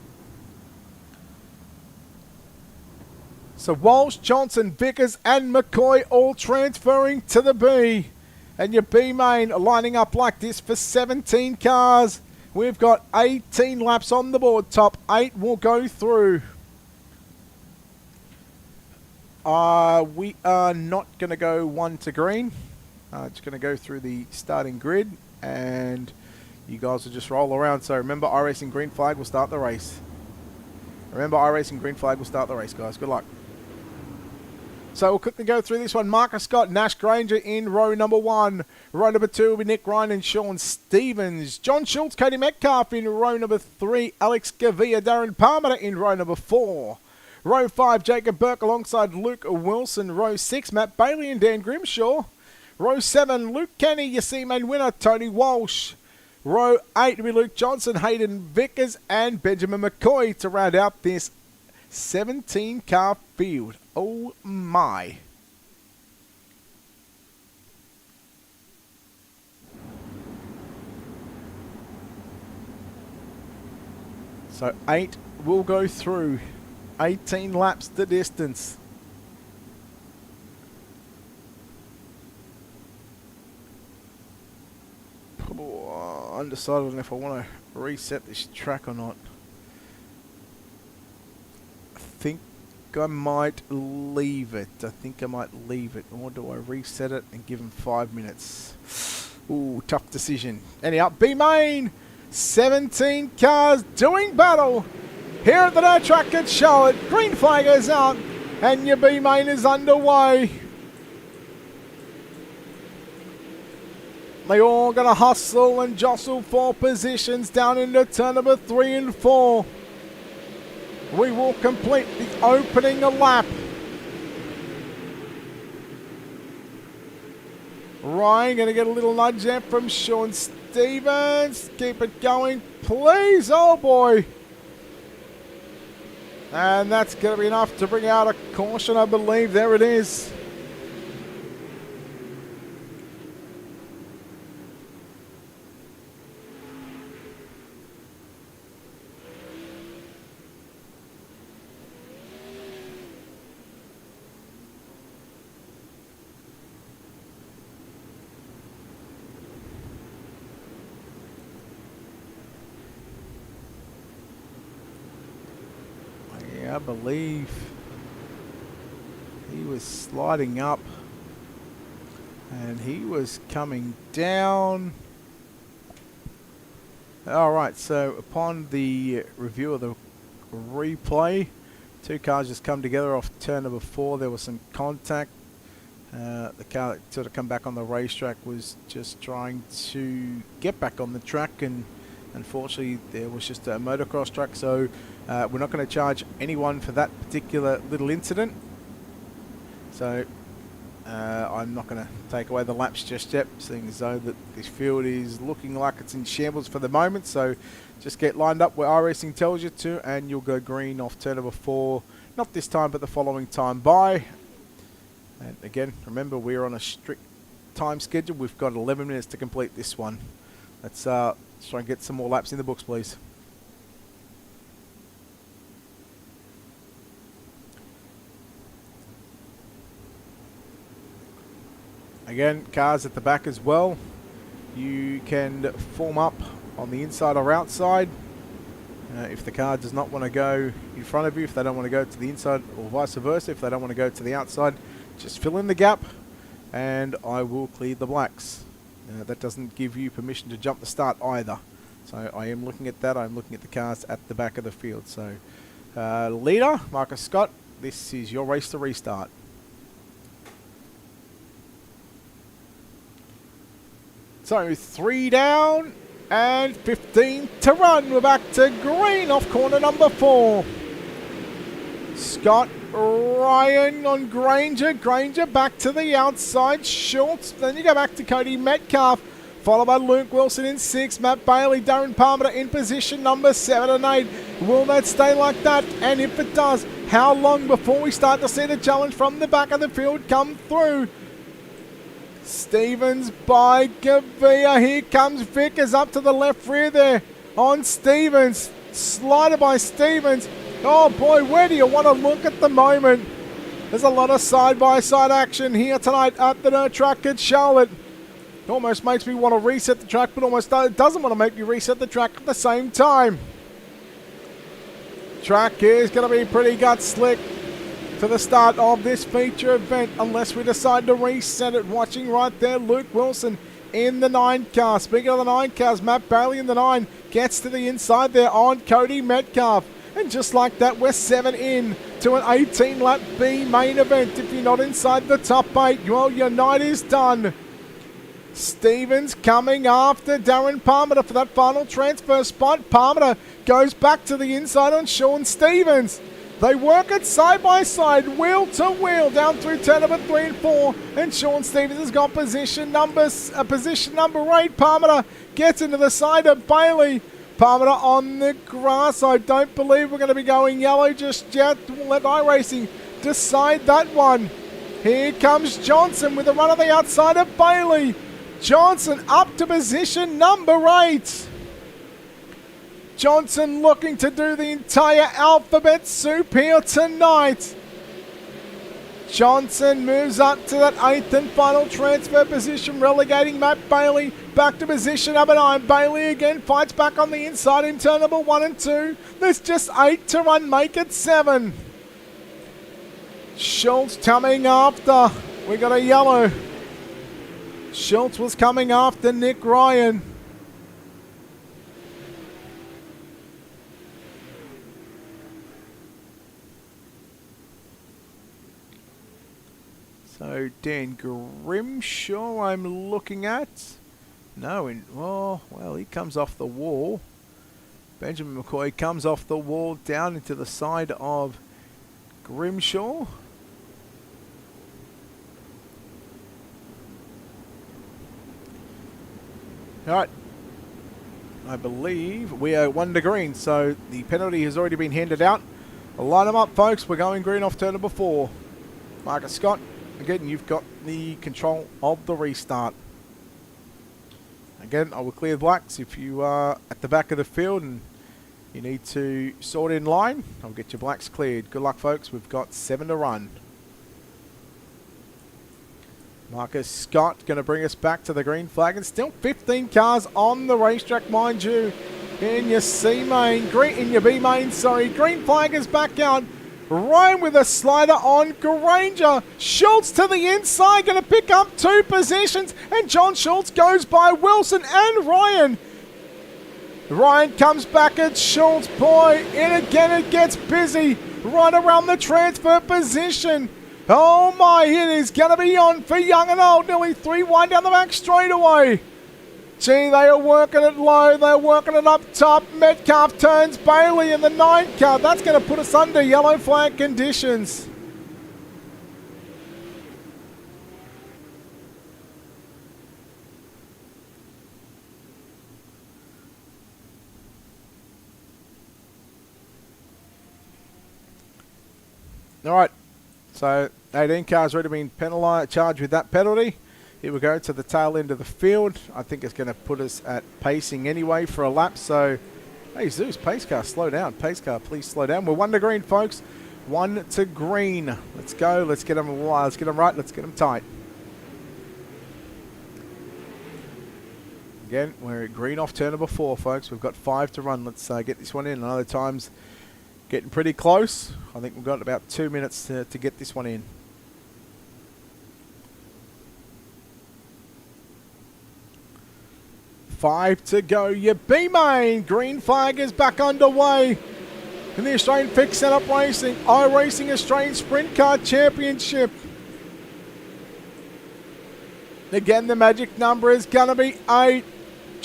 So Walsh, Johnson, Vickers and McCoy all transferring to the B. And your B-Main lining up like this for 17 cars. We've got 18 laps on the board. Top 8 will go through. We are not going to go 1 to green. It's going to go through the starting grid. And you guys will just roll around. So remember, Iracing green flag will start the race. Remember, Iracing green flag will start the race, guys. Good luck. So we'll quickly go through this one. Marcus Scott, Nash Granger in row number 1. Row number 2 will be Nick Ryan and Sean Stevens. John Schultz, Cody Metcalf in row number 3. Alex Gavia, Darren Palmer in row number 4. Row 5, Jacob Burke alongside Luke Wilson. Row 6, Matt Bailey and Dan Grimshaw. Row 7, Luke Kenny, your C-Main winner, Tony Walsh. Row 8 will be Luke Johnson, Hayden Vickers and Benjamin McCoy to round out this 17-car field. Oh my. So 8 will go through. 18 laps the distance. Oh, undecided on if I want to reset this track or not. I think I might leave it. Or do I reset it and give him 5 minutes? Ooh, tough decision. Anyhow, B-Main, 17 cars doing battle here at the dirt track at Charlotte. Green flag is out and your B-Main is underway. They all gonna hustle and jostle for positions down into turn number 3 and 4. We will complete the opening lap. Ryan going to get a little nudge there from Sean Stevens. Keep it going, please. Oh, boy. And that's going to be enough to bring out a caution, I believe. There it is. I believe he was sliding up and he was coming down. Alright, so upon the review of the replay, 2 cars just come together off turn number 4. There was some contact. The car that sort of come back on the racetrack was just trying to get back on the track, and unfortunately there was just a motocross track, so we're not going to charge anyone for that particular little incident. So I'm not going to take away the laps just yet, seeing as though that this field is looking like it's in shambles for the moment. So just get lined up where Iracing tells you to, and you'll go green off turn number 4. Not this time, but the following time by. And again, remember, we're on a strict time schedule. We've got 11 minutes to complete this one. Let's try and get some more laps in the books, please. Again, cars at the back as well. You can form up on the inside or outside. If the car does not want to go in front of you, if they don't want to go to the inside, or vice versa, if they don't want to go to the outside, just fill in the gap and I will clear the blacks. That doesn't give you permission to jump the start either. So I am looking at that. I'm looking at the cars at the back of the field. So leader, Marcus Scott, this is your race to restart. So 3 down and 15 to run. We're back to green off corner number 4. Scott, Ryan on Granger. Granger back to the outside. Schultz. Then you go back to Cody Metcalf. Followed by Luke Wilson in 6. Matt Bailey, Darren Palmer in position number 7 and 8. Will that stay like that? And if it does, how long before we start to see the challenge from the back of the field come through? Stevens by Gavia. Here comes Vickers up to the left rear there on Stevens. Slider by Stevens. Oh boy, where do you want to look at the moment? There's a lot of side-by-side action here tonight at the dirt track at Charlotte. It almost makes me want to reset the track, but almost doesn't want to make me reset the track at the same time. Track is going to be pretty gut slick to the start of this feature event, unless we decide to reset it. Watching right there, Luke Wilson in the 9 car. Speaking of the 9 cars, Matt Bailey in the 9 gets to the inside there on Cody Metcalf. And just like that, we're 7 in to an 18-lap B main event. If you're not inside the top 8, well, your night is done. Stevens coming after Darren Palmer for that final transfer spot. Palmer goes back to the inside on Sean Stevens. They work it side by side, wheel to wheel, down through turn number 3 and 4. And Sean Stevens has got position number 8. Palmer gets into the side of Bailey. Palmer on the grass. I don't believe we're going to be going yellow just yet. We'll let iRacing decide that one. Here comes Johnson with a run on the outside of Bailey. Johnson up to position number 8. Johnson looking to do the entire alphabet soup here tonight. Johnson moves up to that 8th and final transfer position, relegating Matt Bailey back to position number 9. Bailey again fights back on the inside in turn number 1 and 2. There's just 8 to run, make it 7. Schultz coming after. We got a yellow. Schultz was coming after Nick Ryan. So Dan Grimshaw I'm looking at. No, well, he comes off the wall. Benjamin McCoy comes off the wall down into the side of Grimshaw. Alright, I believe we are 1 to green, so the penalty has already been handed out. Line them up, folks. We're going green off turn number 4. Marcus Scott, again, you've got the control of the restart. Again, I will clear the blacks if you are at the back of the field and you need to sort in line. I'll get your blacks cleared. Good luck, folks. We've got 7 to run. Marcus Scott going to bring us back to the green flag, and still 15 cars on the racetrack, mind you. In your C main, in your B main, sorry. Green flag is back out. Ryan with a slider on Granger. Schultz to the inside, going to pick up 2 positions, and John Schultz goes by Wilson and Ryan. Ryan comes back at Schultz. Boy, in again, it gets busy right around the transfer position. Oh my, it is going to be on for young and old. Nearly 3 wide down the back straightaway. Gee, they are working it low. They're working it up top. Metcalf turns Bailey in the 9 car. That's going to put us under yellow flag conditions. All right. So 18 cars already been charged with that penalty. Here we go to the tail end of the field. I think it's going to put us at pacing anyway for a lap. So, hey Zeus, pace car, slow down. Pace car, please slow down. We're 1 to green, folks. 1 to green. Let's go. Let's get them right. Let's get them tight. Again, we're at green off turn number 4, folks. We've got 5 to run. Let's get this one in. Another time's getting pretty close. I think we've got about 2 minutes to get this one in. Five to go. Your B main. Green flag is back underway in the Australian Fixed Setup Racing iRacing Australian Sprint Car Championship. Again, the magic number is going to be 8.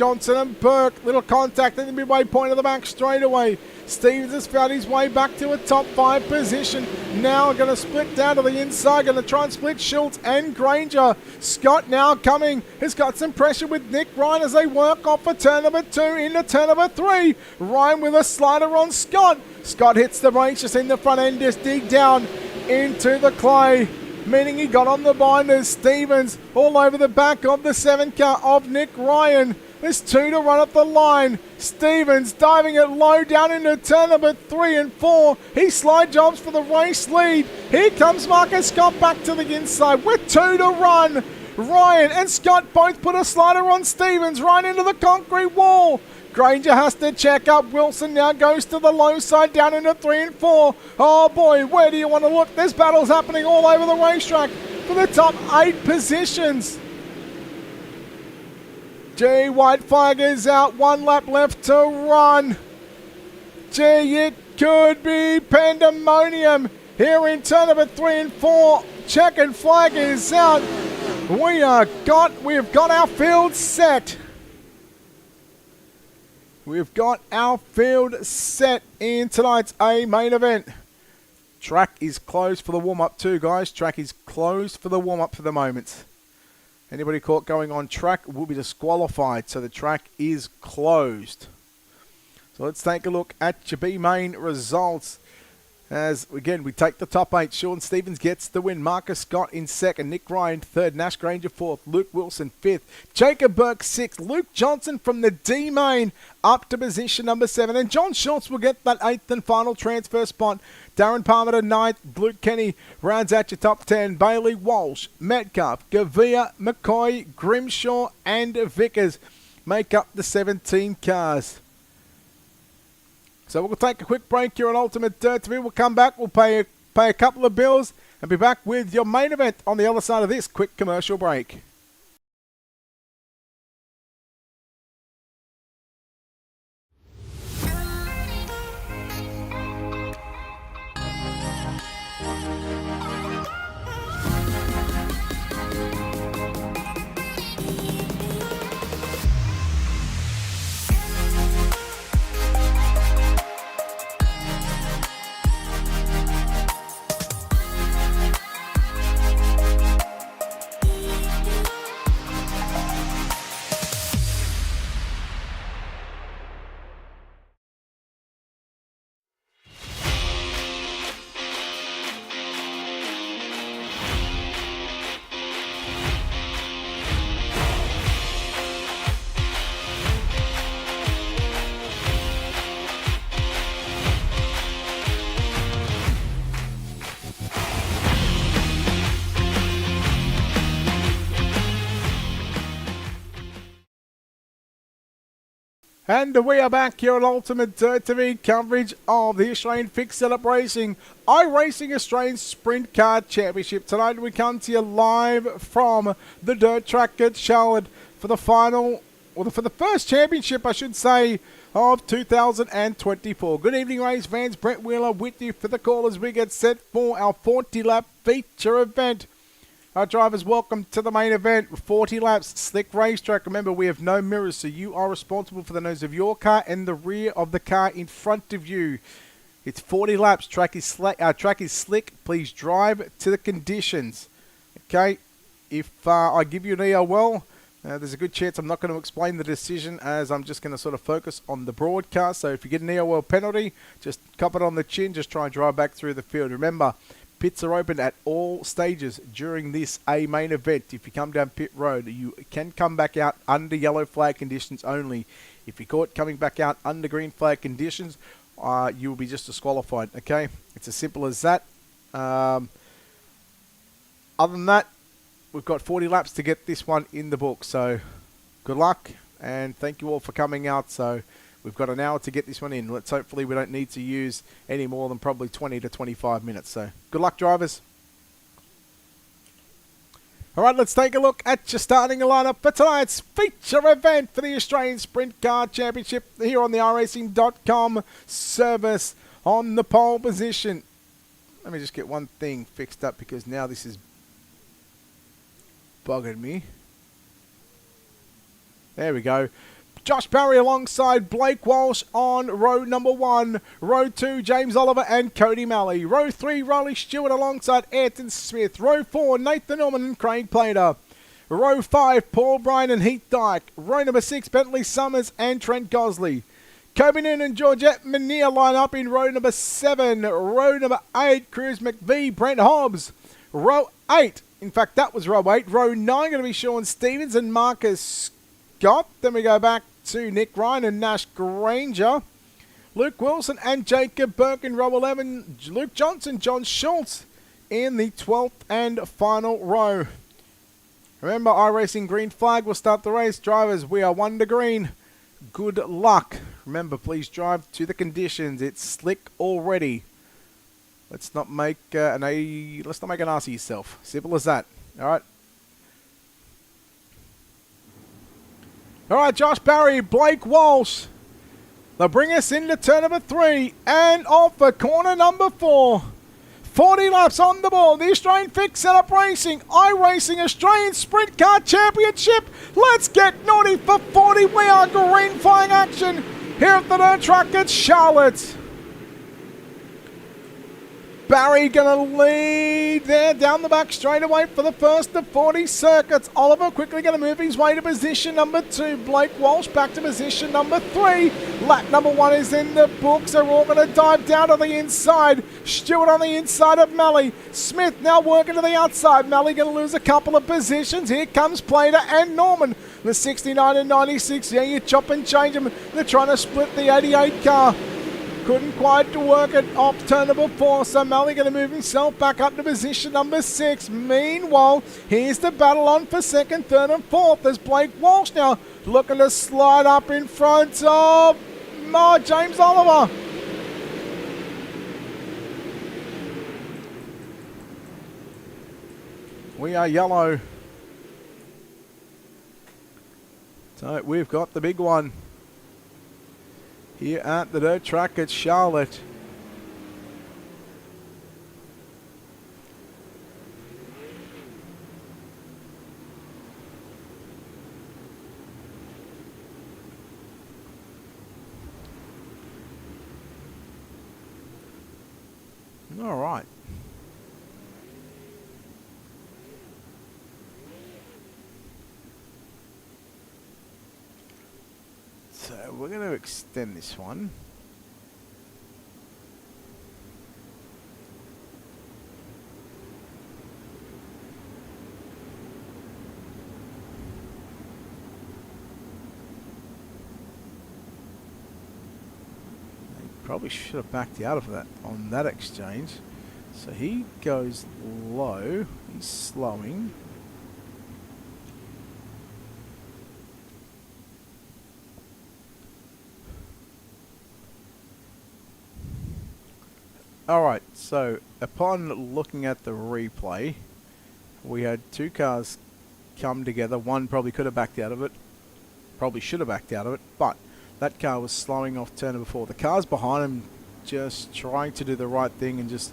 Johnson and Burke. Little contact at the midway point of the back straightaway. Stevens has found his way back to a top 5 position. Now going to split down to the inside. Going to try and split Schultz and Granger. Scott now coming. Has got some pressure with Nick Ryan as they work off for turn number 2 into turn number 3. Ryan with a slider on Scott. Scott hits the brakes just in the front end. Just dig down into the clay, meaning he got on the binders. Stevens all over the back of the 7 car of Nick Ryan. There's 2 to run up the line. Stevens diving it low down into turn number 3 and 4. He slide jumps for the race lead. Here comes Marcus Scott back to the inside with 2 to run. Ryan and Scott both put a slider on Stevens right into the concrete wall. Granger has to check up. Wilson now goes to the low side down into 3 and 4. Oh boy, where do you want to look? There's battles happening all over the racetrack for the top 8 positions. Gee, white flag is out. 1 lap left to run. Gee, it could be pandemonium here in turn number 3 and 4. Checkered flag is out. We've got our field set. We've got our field set in tonight's A main event. Track is closed for the warm-up too, guys. Track is closed for the warm-up for the moment. Anybody caught going on track will be disqualified, so the track is closed. So let's take a look at your B main results. As, again, we take the top 8. Sean Stevens gets the win. Marcus Scott in 2nd. Nick Ryan 3rd. Nash Granger 4th. Luke Wilson 5th. Jacob Burke 6th. Luke Johnson from the D main up to position number 7. And John Schultz will get that 8th and final transfer spot. Darren Palmer to 9th. Luke Kenny rounds out your top 10. Bailey Walsh, Metcalf, Gavia, McCoy, Grimshaw and Vickers make up the 17 cars. So we'll take a quick break here on Ultimate Dirt TV. We'll come back, we'll pay a couple of bills and be back with your main event on the other side of this quick commercial break. And we are back here on Ultimate Dirt TV coverage of the Australian Fixed Setup Racing Iracing Australian Sprint Car Championship. Tonight we come to you live from the dirt track at Charlotte for the final, or for the first championship, I should say, of 2024. Good evening, race fans. Brett Wheeler with you for the call as we get set for our 40-lap feature event. Our drivers, welcome to the main event. 40 laps, slick racetrack. Remember, we have no mirrors, so you are responsible for the nose of your car and the rear of the car in front of you. It's 40 laps. Track is slick. Please drive to the conditions. Okay, if I give you an EOL, there's a good chance I'm not going to explain the decision, as I'm just going to sort of focus on the broadcast. So if you get an EOL penalty, just cop it on the chin. Just try and drive back through the field. Remember, pits are open at all stages during this A main event. If you come down pit road, you can come back out under yellow flag conditions only. If you're caught coming back out under green flag conditions, you will be just disqualified. Okay, it's as simple as that. Other than that, we've got 40 laps to get this one in the book. So good luck, and thank you all for coming out. So we've got an hour to get this one in. Let's hopefully we don't need to use any more than probably 20 to 25 minutes. So good luck, drivers. All right, let's take a look at your starting lineup for tonight's feature event for the Australian Sprint Car Championship here on the Iracing.com service. On the pole position, let me just get one thing fixed up because now this is bugging me. There we go. Josh Barry alongside Blake Walsh on row number 1. Row 2, James Oliver and Cody Malley. Row 3, Riley Stewart alongside Ayrton Smith. Row 4, Nathan Norman and Craig Plater. Row 5, Paul Bryan and Heath Dyke. Row number 6, Bentley Summers and Trent Gosley. Kobe Noonan and Georgette Mania line up in row number 7. Row number 8, Cruz McVie, Brent Hobbs. Row 8, in fact that was row 8. Row 9 going to be Sean Stevens and Marcus Scott. Then we go back to Nick Ryan and Nash Granger. Luke Wilson and Jacob Burke in row 11. Luke Johnson, John Schultz in the 12th and final row. Remember, iRacing green flag will start the race. Drivers, we are 1 to green. Good luck. Remember, please drive to the conditions. It's slick already. Let's not make an ass of yourself. Simple as that. All right. All right, Josh Barry, Blake Walsh. They'll bring us into turn number 3 and off for corner number 4. 40 laps on the board. The Australian Fix Setup Racing, iRacing Australian Sprint Car Championship. Let's get naughty for 40. We are green flying action here at the dirt track at Charlotte. Barry going to lead there down the back straight away for the first of 40 circuits. Oliver quickly going to move his way to position number 2. Blake Walsh back to position number 3. Lap number 1 is in the books. They're all going to dive down to the inside. Stewart on the inside of Malley. Smith now working to the outside. Malley going to lose a couple of positions. Here comes Plater and Norman. The 69 and 96. Yeah, you chop and change them. They're trying to split the 88 car. Couldn't quite work it off turn number 4, so Malley going to move himself back up to position number 6. Meanwhile, here's the battle on for 2nd, 3rd and 4th. There's Blake Walsh now looking to slide up in front of James Oliver. We are yellow. So we've got the big one here at the dirt track at Charlotte. All right. So we're going to extend this one. They probably should have backed out of that on that exchange. So he goes low. He's slowing. Alright, so upon looking at the replay, we had 2 cars come together. One probably could have backed out of it, probably should have backed out of it, but that car was slowing off turn number 4. The cars behind him just trying to do the right thing and just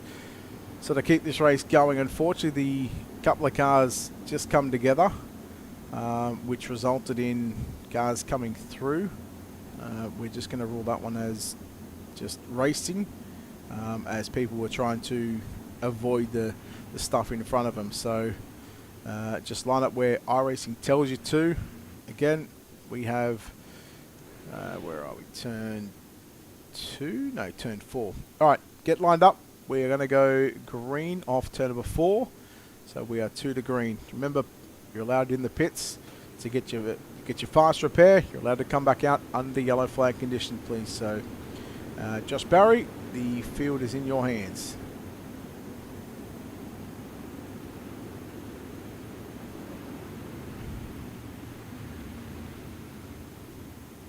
sort of keep this race going. Unfortunately, the couple of cars just come together, which resulted in cars coming through. We're just going to rule that one as just racing. As people were trying to avoid the stuff in front of them. So just line up where iRacing tells you to. Again, we have, where are we? Turn 2? No, turn 4. Alright, get lined up. We're going to go green off turn number 4. So we are 2 to green. Remember, you're allowed in the pits to get your fast repair. You're allowed to come back out under yellow flag condition, please. So Josh Barry, the field is in your hands.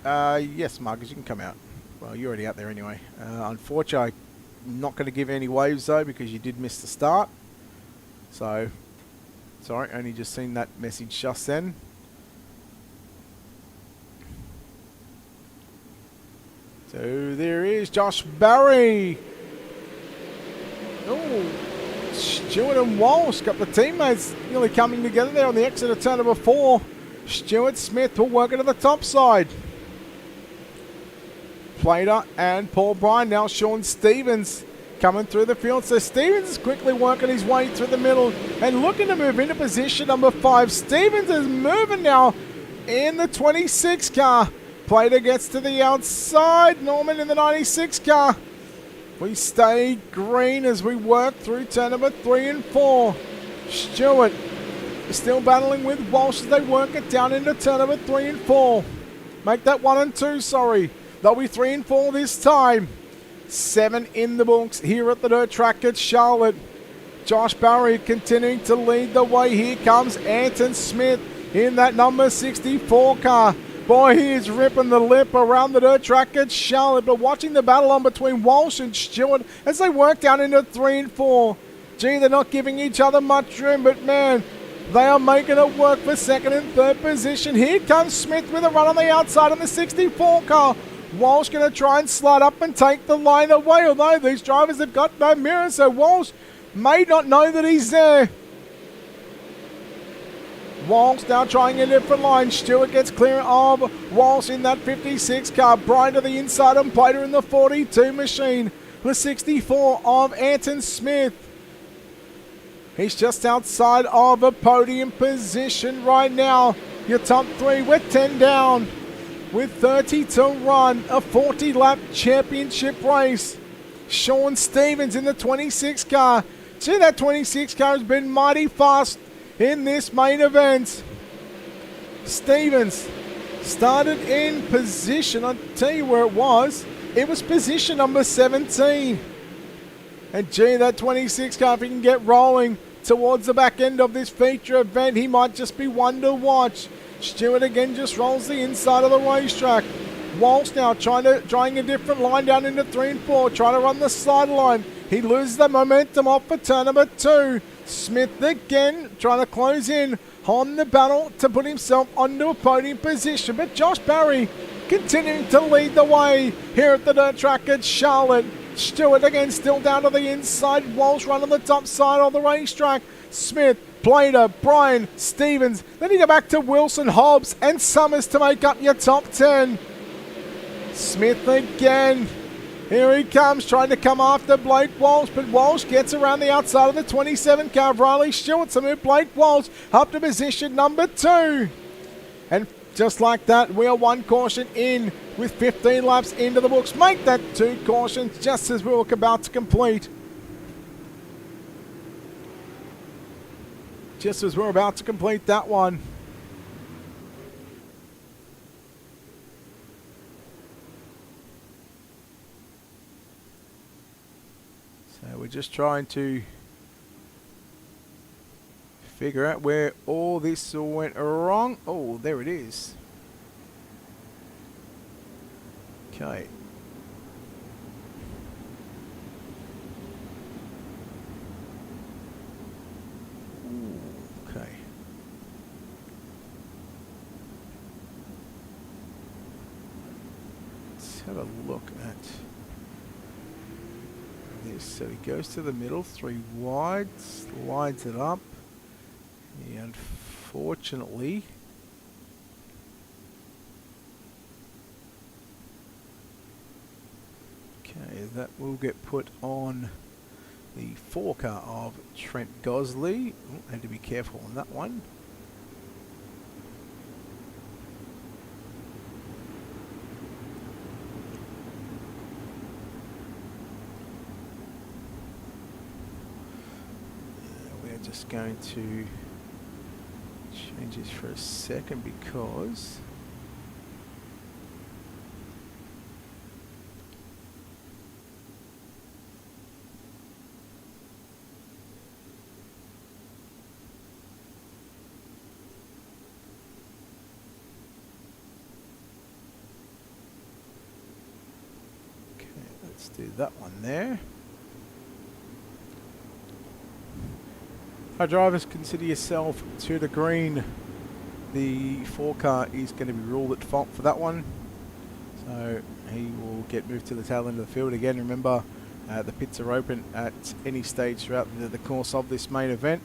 Yes, Marcus, you can come out. Well, you're already out there anyway. Unfortunately, I'm not going to give any waves though because you did miss the start. So, sorry, only just seen that message just then. So there is Josh Barry. Oh, Stewart and Walsh got the teammates nearly coming together there on the exit of turn number 4. Stewart Smith will work it to the top side. Plater and Paul Bryan. Now Sean Stevens coming through the field. So Stevens is quickly working his way through the middle and looking to move into position number 5. Stevens is moving now in the 26 car. Plater gets to the outside. Norman in the 96 car. We stay green as we work through turn number 3 and 4. Stewart is still battling with Walsh as they work it down into turn number 3 and 4. Make that 1 and 2, sorry. They'll be 3 and 4 this time. 7 in the books here at the dirt track at Charlotte. Josh Barry continuing to lead the way. Here comes Anton Smith in that number 64 car. Boy, he is ripping the lip around the dirt track at Charlotte. But watching the battle on between Walsh and Stewart as they work down into 3 and 4. Gee, they're not giving each other much room, but man, they are making it work for second and third position. Here comes Smith with a run on the outside on the 64 car. Walsh going to try and slide up and take the line away, although these drivers have got no mirrors, so Walsh may not know that he's there. Walsh now trying a different line. Stewart gets clear of Walsh in that 56 car. Bryan to the inside and Plater in the 42 machine. The 64 of Anton Smith. He's just outside of a podium position right now. Your top 3 with 10 down. With 30 to run, a 40-lap championship race. Sean Stevens in the 26 car. See, that 26 car has been mighty fast in this main event. Stevens started in position, I'll tell you where it was. It was position number 17. And gee, that 26 car, if he can get rolling towards the back end of this feature event, he might just be one to watch. Stewart again just rolls the inside of the racetrack. Walsh now trying a different line down into 3 and 4, trying to run the sideline. He loses the momentum off for turn number 2. Smith again trying to close in on the battle to put himself onto a podium position. But Josh Barry continuing to lead the way here at the dirt track at Charlotte. Stewart again still down to the inside. Walsh running the top side of the racetrack. Smith, Plater, Bryan, Stevens. Then you go back to Wilson, Hobbs and Summers to make up your top 10. Smith again. Here he comes, trying to come after Blake Walsh, but Walsh gets around the outside of the 27 car. Riley Stewart to move Blake Walsh up to position number 2. And just like that, we are 1 caution in with 15 laps into the books. Make that 2 cautions just as we were about to complete. Just as we're about to complete that one. So we're just trying to figure out where all this all went wrong. Oh, there it is. Okay. Okay. Let's have a look at this. So he goes to the middle, 3 wide, slides it up. And unfortunately, okay, that will get put on the 4 car of Trent Gosley. Oh, had to be careful on that one. We're just going to change this for a second because let's do that one there. Our drivers, consider yourself to the green. The 4 car is going to be ruled at fault for that one. So he will get moved to the tail end of the field again. Remember, the pits are open at any stage throughout the course of this main event.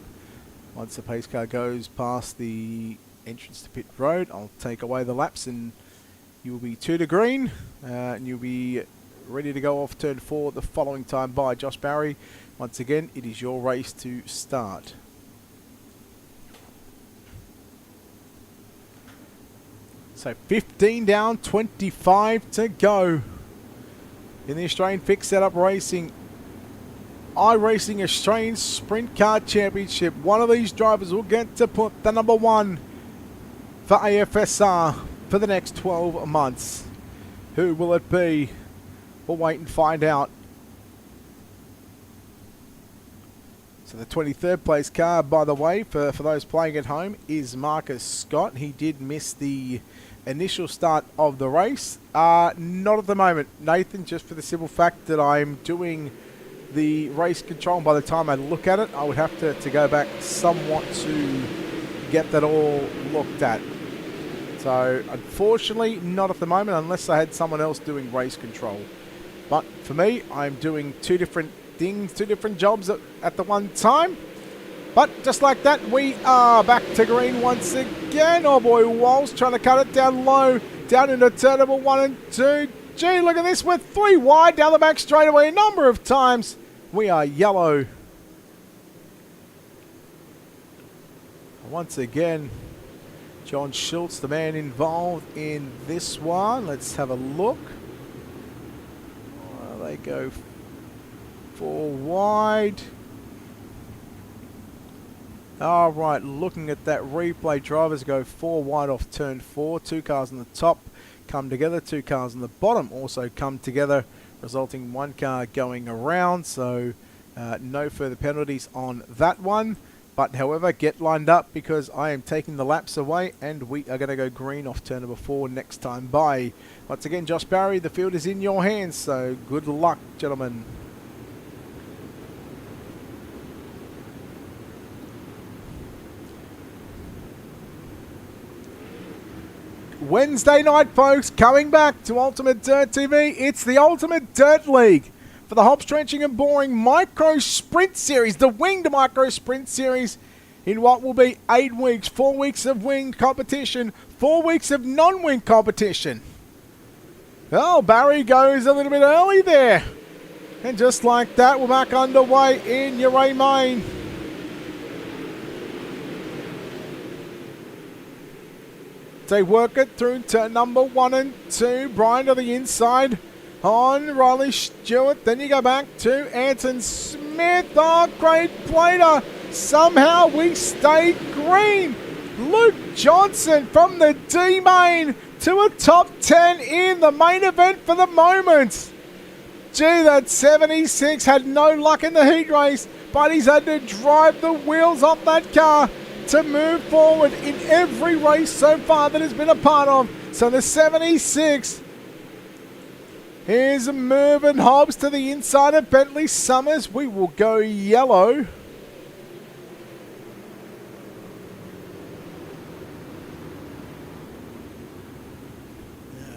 Once the pace car goes past the entrance to pit road, I'll take away the laps and you will be 2 to green, and you'll be ready to go off turn 4 the following time by Josh Barry. Once again, it is your race to start. So 15 down, 25 to go in the Australian Fixed Setup Racing iRacing Australian Sprint Car Championship. One of these drivers will get to put the number 1 for AFSR for the next 12 months. Who will it be? We'll wait and find out. So the 23rd place car, by the way, for those playing at home, is Marcus Scott. He did miss the initial start of the race. Not at the moment, Nathan, just for the simple fact that I'm doing the race control. And by the time I look at it, I would have to go back somewhat to get that all looked at. So unfortunately, not at the moment, unless I had someone else doing race control. But for me, I'm doing 2 different things, 2 different jobs at the one time. But just like that, we are back to green once again. Oh boy, Walsh trying to cut it down low, down into turn number 1 and 2. Gee, look at this, we're 3 wide down the back straightaway a number of times. We are yellow. Once again, John Schultz, the man involved in this one. Let's have a look. They go 4 wide. All right, looking at that replay, drivers go 4 wide off turn 4. 2 cars on the top come together. 2 cars on the bottom also come together, resulting in 1 car going around. So no further penalties on that one. But however, get lined up because I am taking the laps away and we are going to go green off turn number 4 next time by. Once again, Josh Barry, the field is in your hands, so good luck, gentlemen. Wednesday night, folks, coming back to Ultimate Dirt TV. It's the Ultimate Dirt League for the Hobbs Trenching and Boring Micro Sprint Series, the Winged Micro Sprint Series, in what will be 8 weeks, 4 weeks of winged competition, 4 weeks of non-winged competition. Oh, Barry goes a little bit early there. And just like that, we're back underway in Iracing. They work it through turn number 1 and 2. Brian to the inside on Riley Stewart. Then you go back to Anton Smith. Oh, great plater. Somehow we stayed green. Luke Johnson from the D main to a top 10 in the main event for the moment. Gee, that 76 had no luck in the heat race, but he's had to drive the wheels off that car to move forward in every race so far that has been a part of. So the 76 is moving Hobbs to the inside of Bentley Summers. We will go yellow.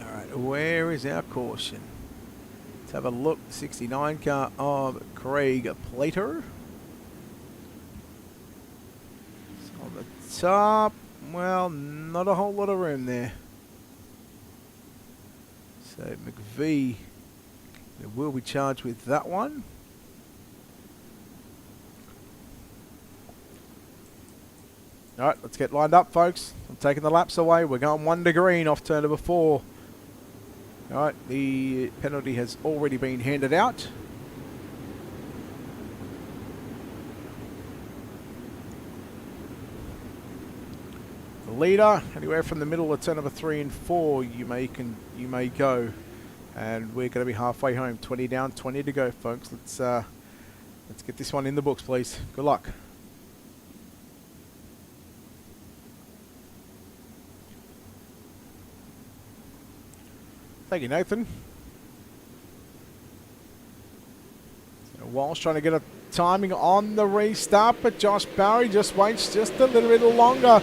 All right, where is our caution? Let's have a look. 69 car of Craig Plater. On the top, well, not a whole lot of room there. So McVie will be charged with that one. All right, let's get lined up, folks. I'm taking the laps away. We're going 1 to green off turn number 4. All right, the penalty has already been handed out. Leader, anywhere from the middle of turn number 3 and 4, you may go, and we're going to be halfway home. 20 down, 20 to go, folks. Let's get this one in the books, please. Good luck. Thank you, Nathan. So Walsh trying to get a timing on the restart, but Josh Barry just waits just a little bit longer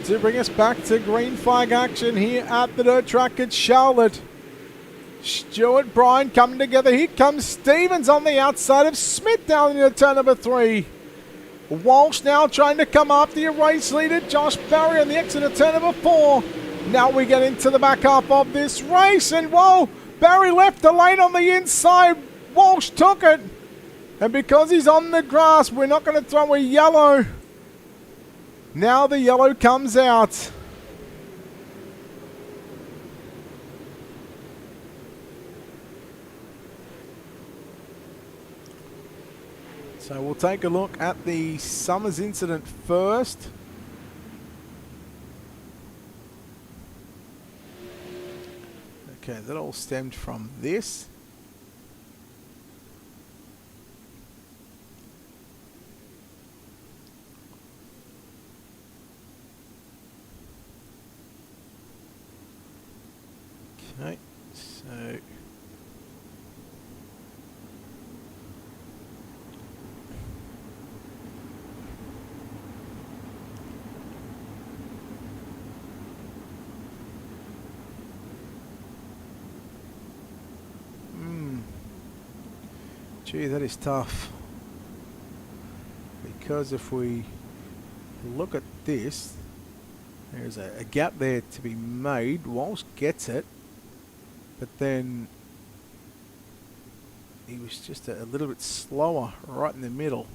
to bring us back to green flag action here at the dirt track at Charlotte. Stewart, Bryan coming together. Here comes Stevens on the outside of Smith down into turn number 3. Walsh now trying to come after your race leader, Josh Barry, on the exit of turn number 4. Now we get into the back half of this race, and whoa, Barry left the lane on the inside. Walsh took it, and because he's on the grass, we're not going to throw a yellow. Now the yellow comes out. So we'll take a look at the Summers incident first. Okay, that all stemmed from this. Okay, so gee, that is tough. Because if we look at this, there's a gap there to be made. Walsh gets it, but then he was just a little bit slower right in the middle.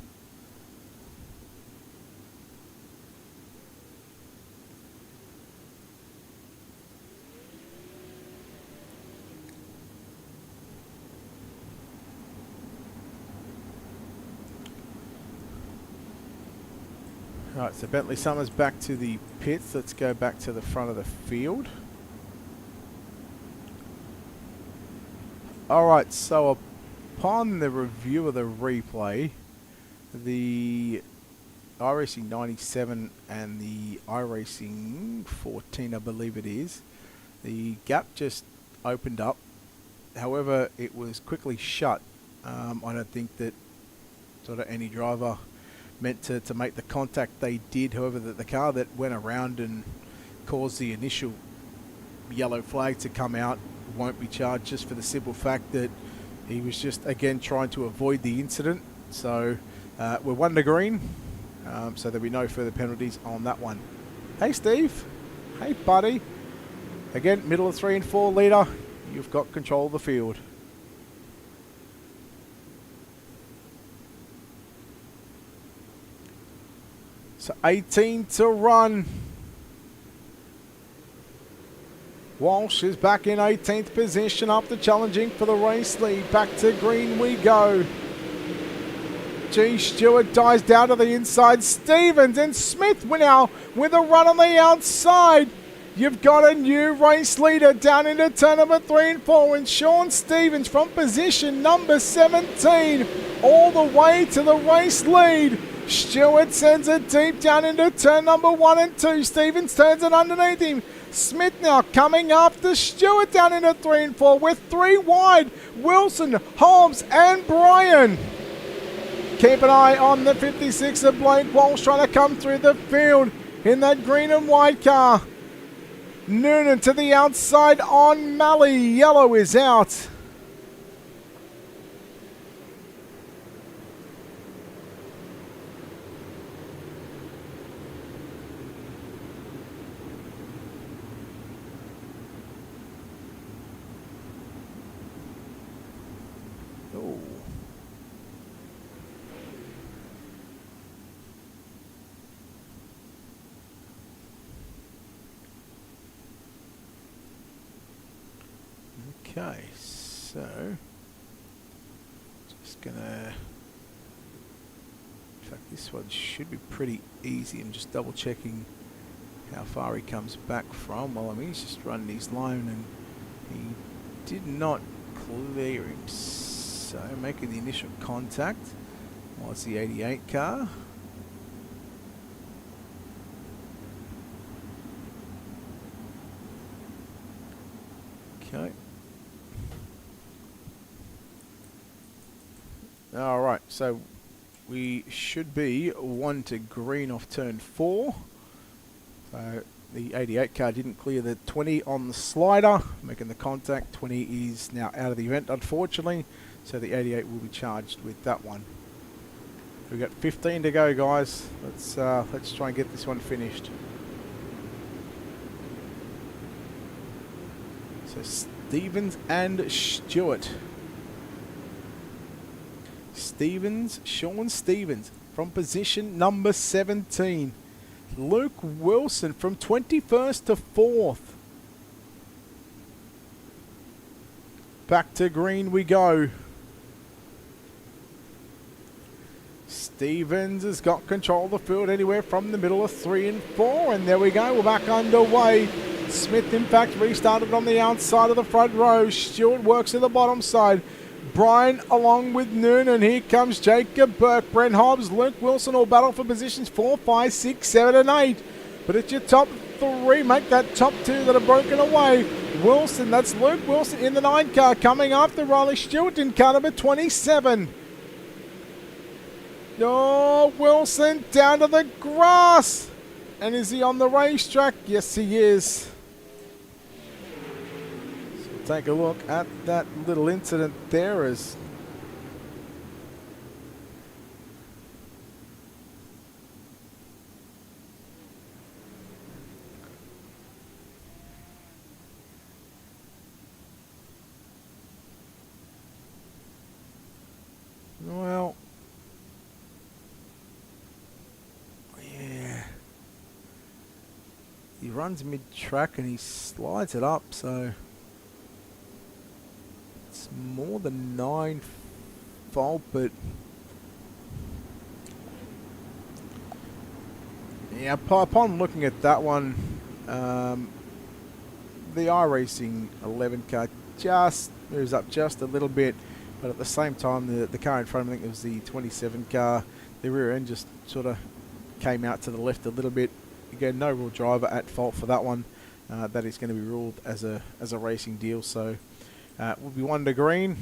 Right, so Bentley Summers back to the pits. Let's go back to the front of the field. Alright, so upon the review of the replay, the Iracing 97 and the Iracing 14, I believe it is, the gap just opened up. However, it was quickly shut. I don't think that sort of any driver meant to make the contact they did. However, the car that went around and caused the initial yellow flag to come out won't be charged, just for the simple fact that he was just, again, trying to avoid the incident. So we're 1 to green, so there'll be no further penalties on that one. Hey, Steve. Hey, buddy. Again, middle of 3 and 4 leader. You've got control of the field. So 18 to run. Walsh is back in 18th position after challenging for the race lead. Back to green we go. G. Stewart dies down to the inside. Stevens and Smith now with a run on the outside. You've got a new race leader down into turn number 3 and 4. And Sean Stevens from position number 17 all the way to the race lead. Stewart sends it deep down into turn number 1 and 2. Stevens turns it underneath him. Smith now coming after Stewart down into 3 and 4 with 3 wide. Wilson, Holmes and Bryan. Keep an eye on the 56 of Blake Walsh trying to come through the field in that green and white car. Noonan to the outside on Malley. Yellow is out. Okay, so just gonna, in fact this one should be pretty easy. I'm just double checking how far he comes back from. Well, I mean, he's just running his line and he did not clear him. So making the initial contact was the 88 car. Okay. Alright, so we should be 1 to green off turn 4. So the 88 car didn't clear the 20 on the slider, making the contact. 20 is now out of the event, unfortunately. So the 88 will be charged with that one. We've got 15 to go, guys. Let's try and get this one finished. So Stevens and Stewart. Sean Stevens from position number 17. Luke Wilson from 21st to 4th. Back to green we go. Stevens has got control of the field anywhere from the middle of 3 and 4. And there we go, we're back underway. Smith, in fact, restarted on the outside of the front row. Stewart works to the bottom side. Brian along with Noonan. Here comes Jacob Burke, Brent Hobbs, Luke Wilson all battle for positions 4, 5, 6, 7 and 8. But it's your top 3. Make that top 2 that are broken away. Wilson, that's Luke Wilson in the 9 car. Coming after Riley Stewart in car number 27. Oh, Wilson down to the grass. And is he on the racetrack? Yes, he is. Take a look at that little incident there as well, yeah, he runs mid-track and he slides it up, so it's more than 9 fault, but yeah, upon looking at that one, the Iracing 11 car just moves up just a little bit, but at the same time, the car in front of me, I think it was the 27 car, the rear end just sort of came out to the left a little bit. Again, no real driver at fault for that one. That is going to be ruled as a racing deal, so. We'll be 1 to green,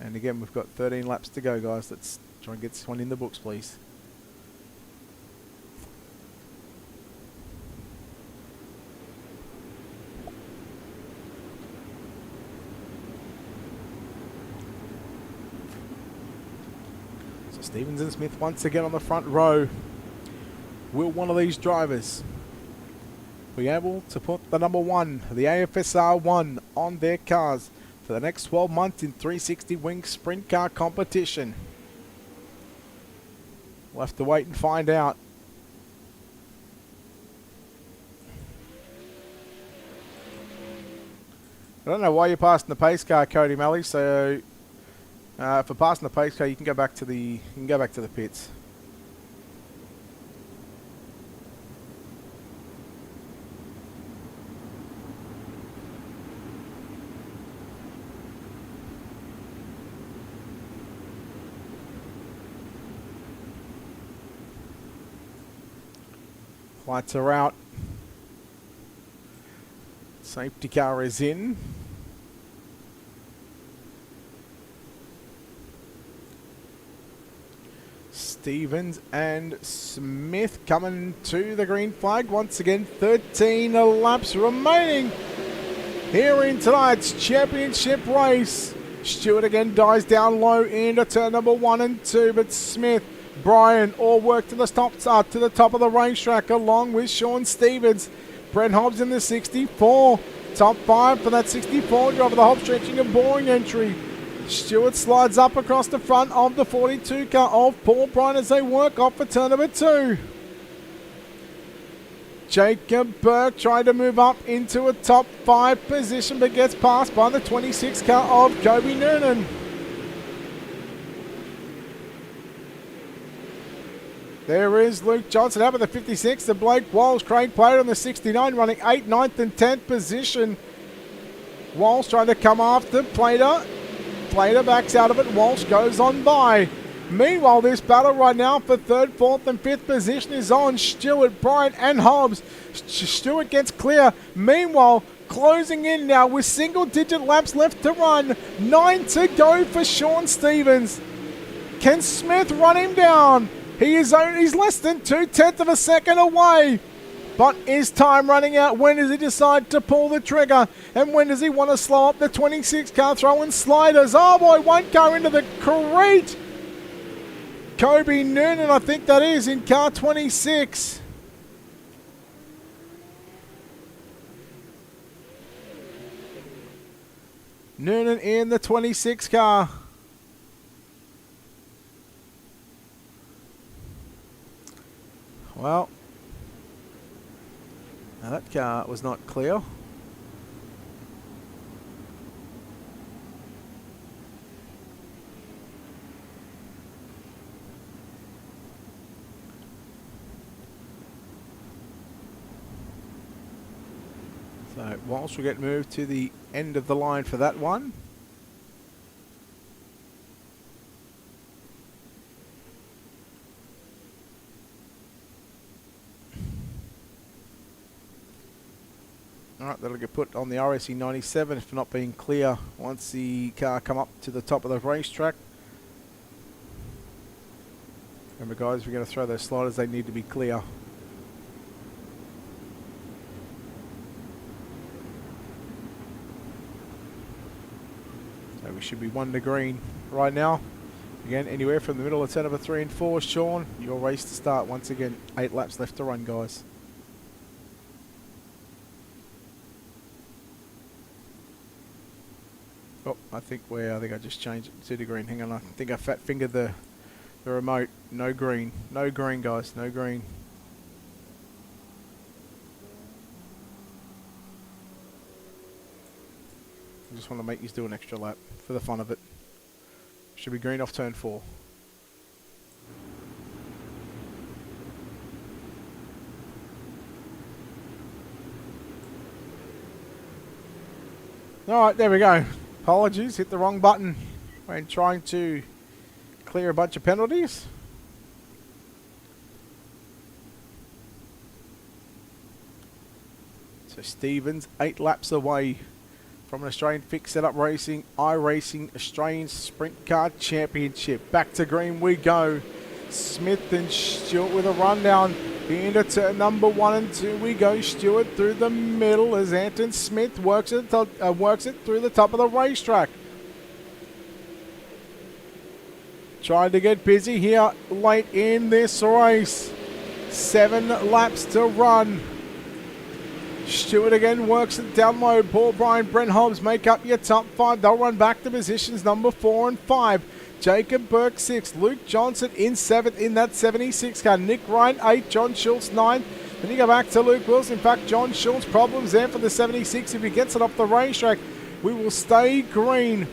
and again we've got 13 laps to go, guys. Let's try and get this one in the books, please. So Stevens and Smith once again on the front row. Will one of these drivers be able to put the number 1, the AFSR 1, on their cars for the next 12 months in 360 Wing Sprint Car competition? We'll have to wait and find out. I don't know why you're passing the pace car, Cody Malley. So for passing the pace car, you can go back to the pits. Lights are out. Safety car is in. Stevens and Smith coming to the green flag once again. 13 laps remaining here in tonight's championship race. Stewart again dies down low into turn number 1 and 2, but Smith, Brian all work to the top of the racetrack along with Sean Stevens. Brent Hobbs in the 64. Top 5 for that 64 driver. The Hobbs stretching a boring entry. Stewart slides up across the front of the 42 car of Paul Bryan as they work off for turn number 2. Jacob Burke trying to move up into a top 5 position but gets passed by the 26 car of Kobe Noonan. There is Luke Johnson out of the 56, the Blake Walsh, Craig Plater on the 69, running 8th, 9th and 10th position. Walsh trying to come after Plater. Plater backs out of it, Walsh goes on by. Meanwhile, this battle right now for 3rd, 4th and 5th position is on Stewart, Bryant and Hobbs. Stewart gets clear. Meanwhile, closing in now with single-digit laps left to run. 9 to go for Sean Stevens. Can Smith run him down? He's less than 2/10 of a second away. But is time running out? When does he decide to pull the trigger? And when does he want to slow up the 26 car throwing sliders? Oh boy, 1 car into the crate. Kobe Noonan, I think that is, in car 26. Noonan in the 26 car. Well, now that car was not clear. So whilst we get moved to the end of the line for that one. Alright, that'll get put on the Iracing 97 for not being clear once the car come up to the top of the racetrack. Remember guys, we're going to throw those sliders, they need to be clear. So we should be 1 to green right now. Again, anywhere from the middle of turn number 3 and 4, Sean, your race to start once again. 8 laps left to run, guys. Oh, I think I just changed it to the green. Hang on, I think I fat fingered the remote. No green. No green, guys. No green. I just want to make you do an extra lap for the fun of it. Should be green off turn 4. Alright, there we go. Apologies, hit the wrong button when trying to clear a bunch of penalties. So Stevens 8 laps away from an Australian Fixed Setup Racing, Iracing Australian Sprint Car Championship. Back to green we go. Smith and Stewart with a rundown. Into turn number 1 and 2 we go. Stewart through the middle as Anton Smith works it through the top of the racetrack. Trying to get busy here late in this race. 7 laps to run. Stewart again works it down low. Paul Bryan, Brent Hobbs make up your top 5. They'll run back to positions number 4 and 5. Jacob Burke 6th. Luke Johnson in 7th in that 76 car. Nick Ryan 8. John Schultz 9. Then you go back to Luke Wilson. In fact, John Schultz problems there for the 76. If he gets it off the racetrack, we will stay green.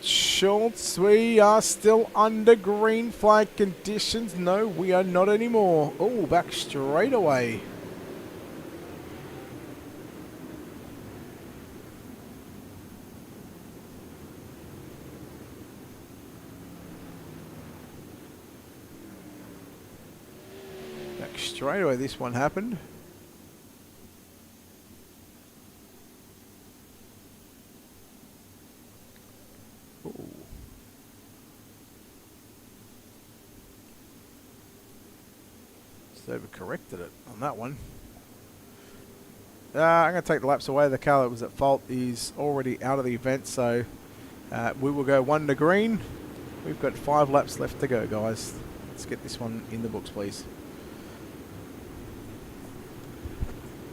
Schultz, we are still under green flag conditions. No, we are not anymore. Oh, back straight away. Straight away this one happened. Ooh. Just overcorrected it on that one. I'm going to take the laps away. The car that was at fault is already out of the event, so we will go 1 to green. We've got 5 laps left to go, guys. Let's get this one in the books, please.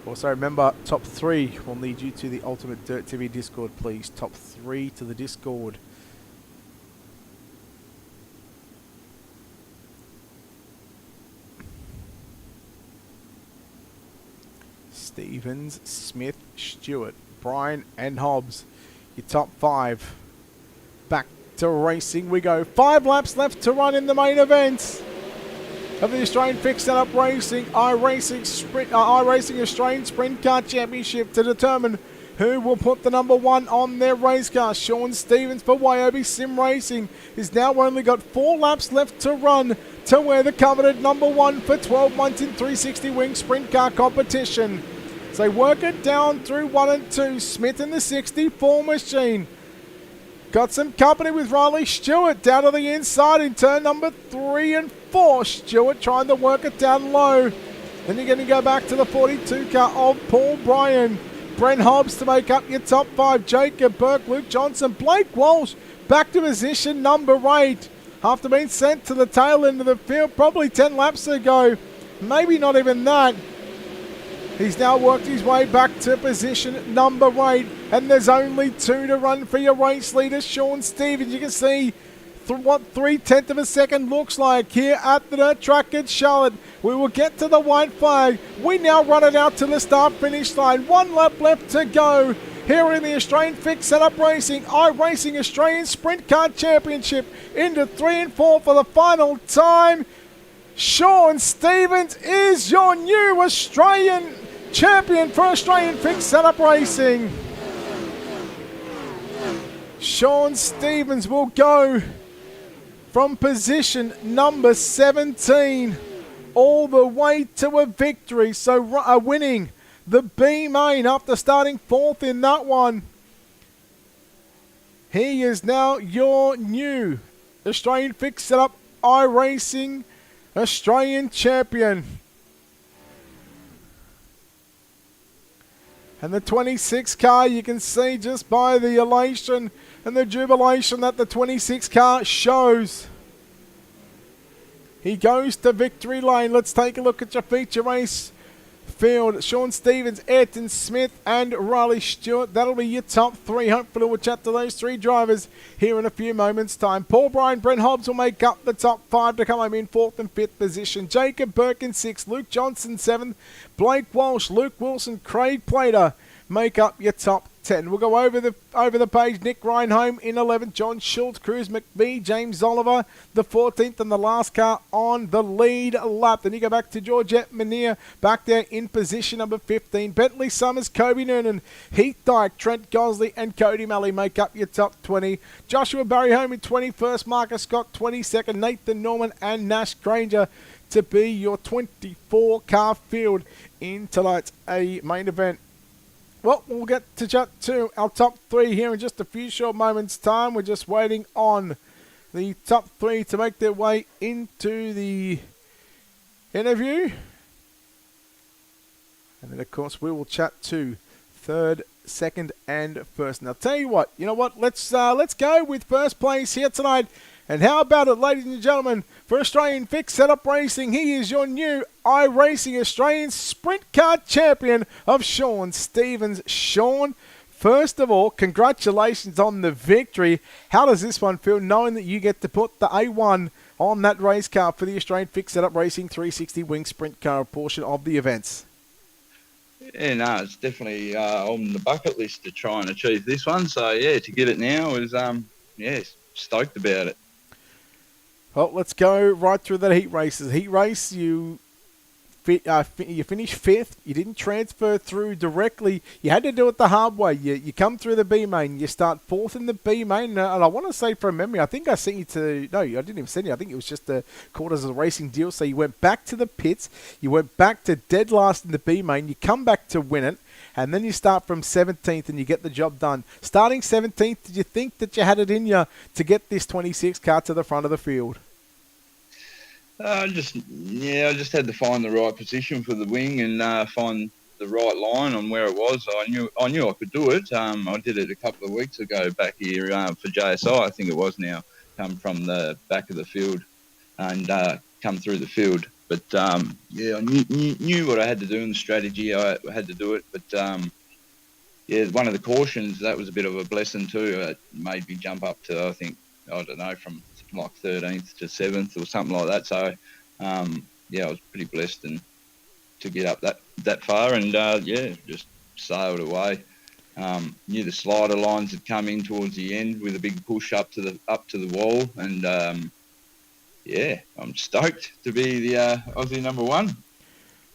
Also, remember, top 3 will need you to the Ultimate Dirt TV Discord, please. Top 3 to the Discord. Stevens, Smith, Stewart, Bryan and Hobbs. Your top 5. Back to racing we go. 5 laps left to run in the main event of the Australian Fixed Setup Racing Iracing Australian Sprint Car Championship to determine who will put the number 1 on their race car. Sean Stevens for YOB Sim Racing has now only got 4 laps left to run to wear the coveted number 1 for 12 months in 360 wing sprint car competition. So work it down through 1 and 2. Smith in the 64 machine. Got some company with Riley Stewart down to the inside in turn number 3 and 4. Stewart trying to work it down low. Then you're going to go back to the 42 car of Paul Bryan. Brent Hobbs to make up your top 5. Jacob Burke, Luke Johnson, Blake Walsh back to position number 8. After being sent to the tail end of the field probably 10 laps ago. Maybe not even that. He's now worked his way back to position number 8, and there's only 2 to run for your race leader, Sean Stevens. You can see what 3/10 of a second looks like here at the dirt track at Charlotte. We will get to the white flag. We now run it out to the start-finish line. 1 lap left to go here in the Australian Fixed Setup Racing iRacing Australian Sprint Car Championship into 3 and 4 for the final time. Sean Stevens is your new Australian champion for Australian Fixed Setup Racing. Sean Stevens will go from position number 17 all the way to a victory. So winning the B main after starting 4th in that one. He is now your new Australian Fixed Setup iRacing Australian champion. And the 26 car, you can see just by the elation and the jubilation that the 26 car shows. He goes to victory lane. Let's take a look at your feature race field. Sean Stevens, Ayrton Smith and Riley Stewart. That'll be your top 3. Hopefully we'll chat to those 3 drivers here in a few moments' time. Paul Bryan, Brent Hobbs will make up the top 5 to come home in 4th and 5th position. Jacob Burke in 6th. Luke Johnson 7th. Blake Walsh, Luke Wilson, Craig Plater make up your top 10. We'll go over the page. Nick Reinholm in 11th. John Schultz, Cruz McBee, James Oliver, the 14th, and the last car on the lead lap. Then you go back to Georgette Menier, back there in position number 15. Bentley Summers, Kobe Noonan, Heath Dyke, Trent Gosley, and Cody Malley make up your top 20. Joshua Barryholm in 21st. Marcus Scott, 22nd. Nathan Norman and Nash Granger to be your 24-car field in tonight's main event. Well, we'll get to chat to our top 3 here in just a few short moments' time. We're just waiting on the top 3 to make their way into the interview. And then, of course, we will chat to 3rd, 2nd, and 1st. Now, tell you what, you know what? Let's go with 1st place here tonight. And how about it, ladies and gentlemen, for Australian Fixed Setup Racing, he is your new iRacing Australian Sprint Car Champion of Sean Stevens. Sean, first of all, congratulations on the victory. How does this one feel, knowing that you get to put the A1 on that race car for the Australian Fixed Setup Racing 360 Wing Sprint Car portion of the events? Yeah, no, it's definitely on the bucket list to try and achieve this one. So, yeah, to get it now is, stoked about it. Well, let's go right through the heat races. Heat race, you finished 5th. You didn't transfer through directly. You had to do it the hard way. You come through the B main. You start 4th in the B main. And I want to say from memory, I think I sent you to... No, I didn't even send you. I think it was just called as a racing deal. So you went back to the pits. You went back to dead last in the B main. You come back to win it. And then you start from 17th and you get the job done. Starting 17th, did you think that you had it in you to get this 26 car to the front of the field? I just had to find the right position for the wing and find the right line on where it was. I knew I could do it. I did it a couple of weeks ago back here for JSI, I think it was now. Come from the back of the field and come through the field. But, I knew what I had to do in the strategy. I had to do it. But, one of the cautions, that was a bit of a blessing too. It made me jump up to, from like 13th to 7th or something like that. So, I was pretty blessed to get up that far and, just sailed away. Knew the slider lines had come in towards the end with a big push up to the wall and, I'm stoked to be the Aussie number 1.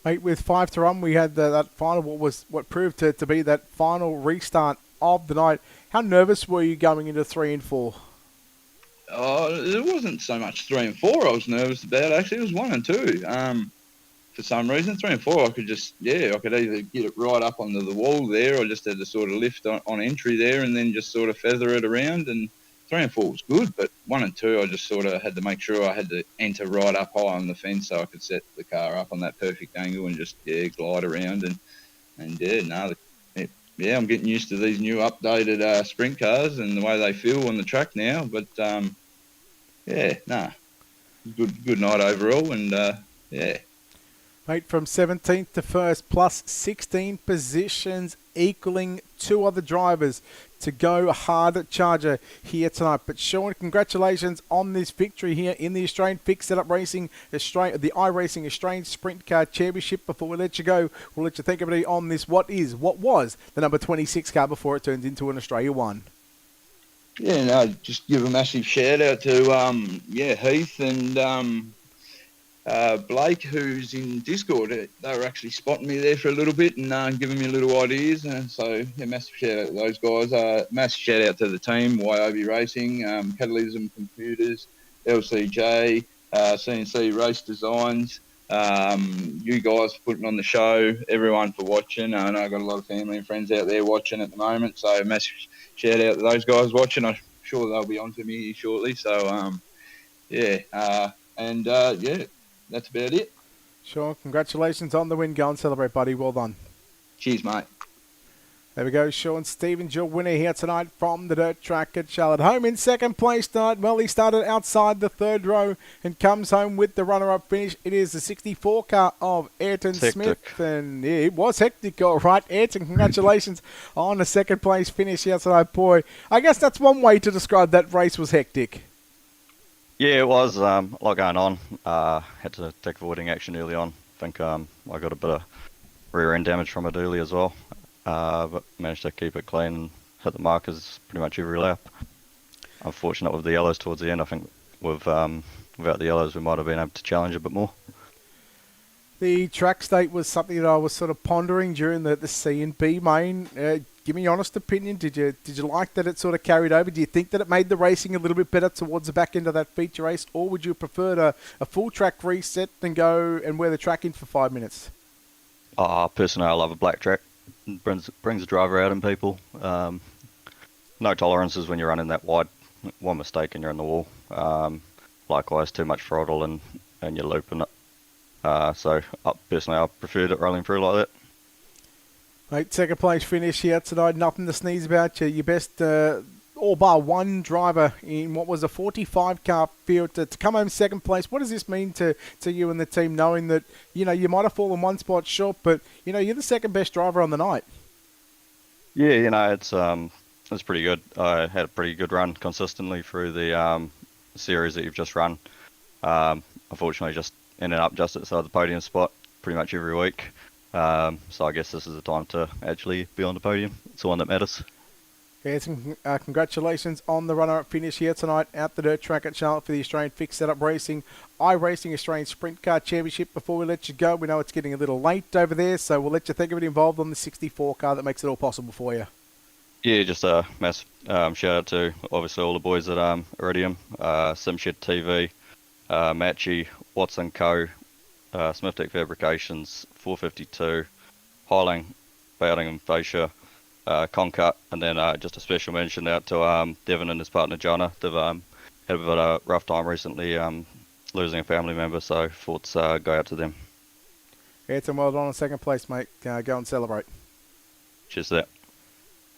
Mate, with 5 to run, we had that final, what proved to be that final restart of the night. How nervous were you going into 3 and 4? Oh, it wasn't so much 3 and 4 I was nervous about. Actually, it was 1 and 2. For some reason, 3 and 4, I could either get it right up onto the wall there, or just had to sort of lift on entry there and then just sort of feather it around. And 3 and 4 was good, but 1 and 2, I just sort of had to make sure I had to enter right up high on the fence so I could set the car up on that perfect angle and just glide around I'm getting used to these new updated sprint cars and the way they feel on the track now. But good night overall, and Mate, from 17th to 1st, plus 16 positions, equaling 2 other drivers to go hard charger here tonight. But Sean, congratulations on this victory here in the Australian Fixed Setup Racing, the iRacing Australian Sprint Car Championship. Before we let you go, we'll let you think of it on this. What was the number 26 car before it turns into an Australia 1? Yeah, no, just give a massive shout out to Heath and Blake, who's in Discord. They were actually spotting me there for a little bit and giving me little ideas. So, yeah, massive shout out to those guys. Massive shout out to the team, YOB Racing, Catalysm Computers, LCJ, CNC Race Designs, you guys for putting on the show, everyone for watching. I know I've got a lot of family and friends out there watching at the moment, so massive shout out to those guys watching. I'm sure they'll be on to me shortly. So, that's about it. Sure. Congratulations on the win. Go and celebrate, buddy. Well done. Cheers, mate. There we go. Sean Stevens, your winner here tonight from the dirt track at Charlotte. Home in second place tonight. Well, he started outside the third row and comes home with the runner-up finish. It is the 64 car of Ayrton Smith. And yeah, it was hectic, all right. Ayrton, congratulations on the second place finish here tonight, boy. I guess that's one way to describe that race was hectic. Yeah, it was a lot going on. Had to take avoiding action early on. I think I got a bit of rear end damage from it early as well, but managed to keep it clean and hit the markers pretty much every lap. Unfortunate with the yellows towards the end. I think without the yellows we might have been able to challenge a bit more. The track state was something that I was sort of pondering during the C and B main. Give me your honest opinion. Did you like that it sort of carried over? Do you think that it made the racing a little bit better towards the back end of that feature race, or would you prefer a full track reset and go and wear the track in for 5 minutes? Personally, I love a black track. It brings the driver out in people. No tolerances when you're running that wide. One mistake and you're in the wall. Likewise, too much throttle and you're looping it. Personally, I preferred it rolling through like that. Mate, second place finish here tonight. Nothing to sneeze about. Your best, all bar one driver in what was a 45 car field to come home second place. What does this mean to you and the team, knowing that you might have fallen one spot short, but you're the second best driver on the night? Yeah, it's pretty good. I had a pretty good run consistently through the series that you've just run. Unfortunately, just ended up just outside the podium spot pretty much every week. So I guess this is the time to actually be on the podium. It's the one that matters. Yes, congratulations on the runner-up finish here tonight at the dirt track at Charlotte for the Australian Fixed Setup Racing iRacing Australian Sprint Car Championship. Before we let you go, we know it's getting a little late over there, so we'll let you think of it involved on the 64 car that makes it all possible for you. Yeah, just a massive shout out to obviously all the boys at Iridium, Simshed TV, Matchy, Watson Co., Smith Tech Fabrications, 452, Highling, Bowding and Fascia, Concut, and then just a special mention out to Devon and his partner Jonna. They've had a bit of a rough time recently losing a family member, so thoughts go out to them. Ayrton, well done on second place, mate. Go and celebrate. Cheers to that.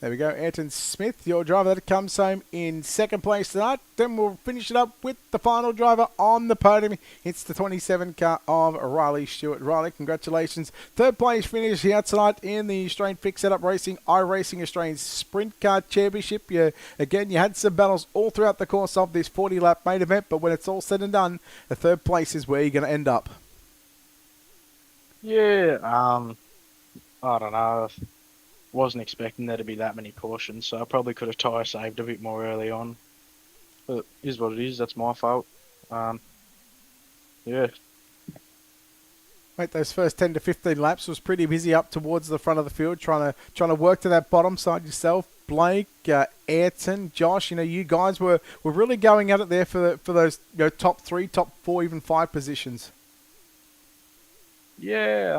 There we go. Ayrton Smith, your driver that comes home in second place tonight. Then we'll finish it up with the final driver on the podium. It's the 27 car of Riley Stewart. Riley, congratulations. Third place finish here tonight in the Australian Fixed Setup Racing iRacing Australian Sprint Car Championship. You had some battles all throughout the course of this 40-lap main event, but when it's all said and done, the third place is where you're going to end up. Yeah, I don't know. Wasn't expecting there to be that many cautions, so I probably could have tyre saved a bit more early on. But it is what it is. That's my fault. Yeah. Mate, those first 10 to 15 laps was pretty busy up towards the front of the field, trying to work to that bottom side yourself. Blake, Ayrton, Josh, you guys were really going at it there for those top 3, top 4, even 5 positions. Yeah.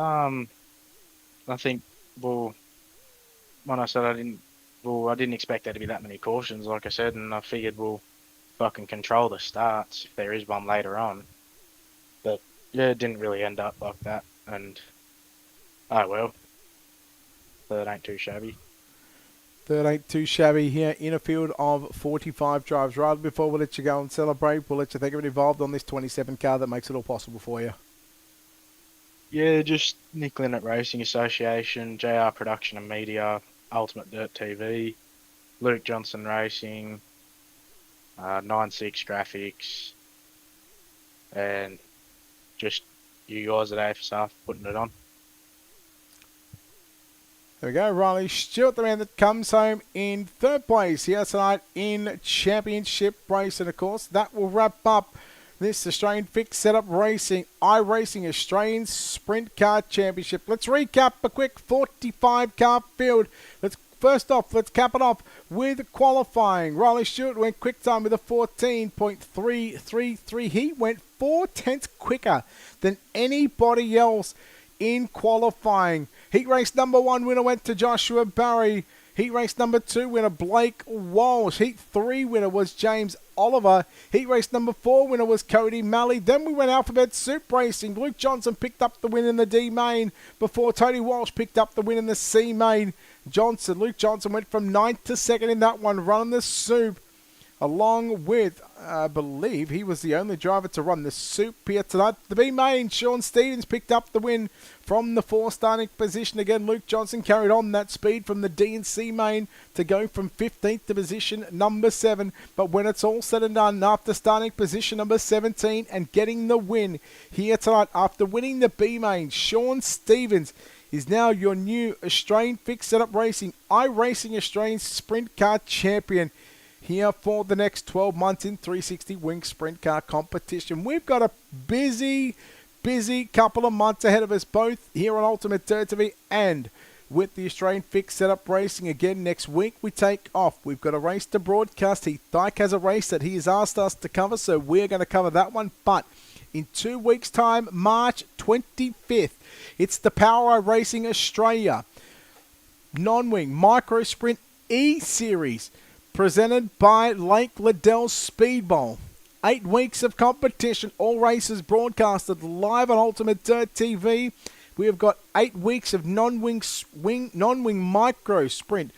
I think when I said I didn't expect there to be that many cautions, like I said, and I figured we'll fucking control the starts if there is one later on. But yeah, it didn't really end up like that, and oh well. Third ain't too shabby. Third ain't too shabby here in a field of 45 drives. Right before we let you go and celebrate, we'll let you think of it involved on this 27 car that makes it all possible for you. Yeah, just Nick Linnett Racing Association, JR Production and Media, Ultimate Dirt TV, Luke Johnson Racing, 96 Graphics, and just you guys at AFSR putting it on. There we go. Riley Stewart, the man that comes home in third place here tonight in championship race. And of course, that will wrap up this Australian Fixed Setup Racing, iRacing Australian Sprint Car Championship. Let's recap a quick 45 car field. First off, let's cap it off with qualifying. Riley Stewart went quick time with a 14.333. He went 4/10 quicker than anybody else in qualifying. Heat race number 1 winner went to Joshua Barry. Heat race number 2 winner Blake Walsh. Heat 3 winner was James Oliver. Heat race number 4 winner was Cody Malley. Then we went alphabet soup racing. Luke Johnson picked up the win in the D main before Tony Walsh picked up the win in the C main. Luke Johnson went from 9th to 2nd in that one, running the soup, along with, I believe, he was the only driver to run the soup here tonight. The B main, Sean Stevens picked up the win from the 4 starting position. Again, Luke Johnson carried on that speed from the D and C main to go from 15th to position number 7. But when it's all said and done, after starting position number 17 and getting the win here tonight, after winning the B main, Sean Stevens is now your new Australian Fixed Setup Racing, iRacing Australian Sprint Car Champion here for the next 12 months in 360 Wing Sprint Car competition. We've got a busy couple of months ahead of us, both here on Ultimate Dirt TV and with the Australian Fixed Setup Racing. Again, next week we take off. We've got a race to broadcast. Heath Dyke has a race that he has asked us to cover, so we're going to cover that one. But in 2 weeks' time, March 25th, it's the Power Racing Australia Non-Wing Micro Sprint E-Series presented by Lake Liddell Speedbowl. 8 weeks of competition, all races broadcasted live on Ultimate Dirt TV. We have got 8 weeks of non-wing micro sprint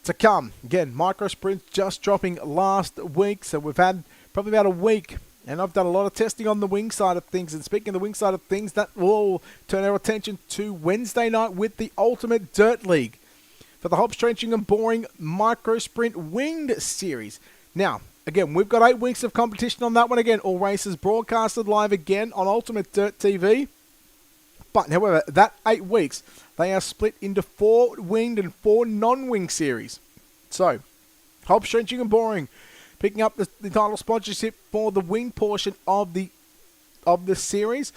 to come. Again, micro sprint just dropping last week, so we've had probably about a week. And I've done a lot of testing on the wing side of things. And speaking of the wing side of things, that will turn our attention to Wednesday night with the Ultimate Dirt League for the Hobbs Trenching and Boring Micro Sprint Winged Series. Now, again, we've got 8 weeks of competition on that one. Again, all races broadcasted live again on Ultimate Dirt TV. But, however, that 8 weeks, they are split into 4 winged and 4 non-wing series. So, Hobbs Trenching and Boring picking up the title sponsorship for the wing portion of the series.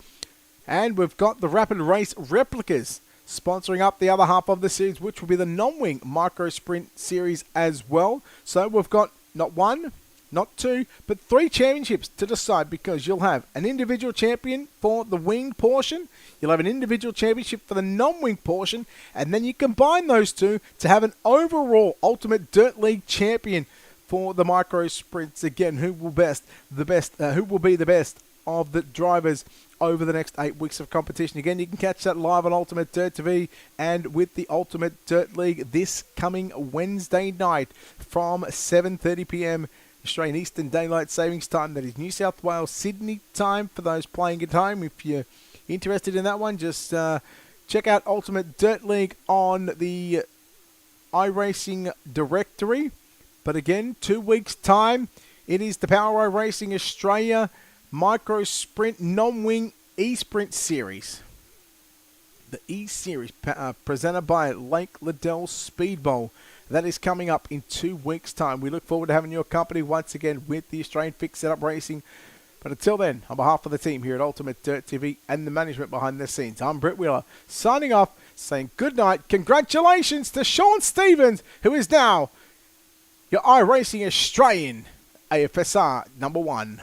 And we've got the Rapid Race Replicas sponsoring up the other half of the series, which will be the non-wing micro sprint series as well. So we've got not 1, not 2, but 3 championships to decide, because you'll have an individual champion for the wing portion, you'll have an individual championship for the non-wing portion, and then you combine those two to have an overall Ultimate Dirt League champion for the micro sprints. Again, who will be the best of the drivers over the next 8 weeks of competition. Again, you can catch that live on Ultimate Dirt TV and with the Ultimate Dirt League this coming Wednesday night from 7:30 p.m. Australian Eastern Daylight Savings Time. That is New South Wales Sydney time for those playing at home. If you're interested in that one, just check out Ultimate Dirt League on the iRacing directory. But again, 2 weeks' time, it is the Power Racing Australia Micro Sprint Non-Wing E-Sprint Series. The E-Series presented by Lake Liddell Speedbowl. That is coming up in 2 weeks' time. We look forward to having your company once again with the Australian Fixed Setup Racing. But until then, on behalf of the team here at Ultimate Dirt TV and the management behind the scenes, I'm Brett Wheeler, signing off, saying good night. Congratulations to Sean Stevens, who is now your iRacing Australian AFSR number 1.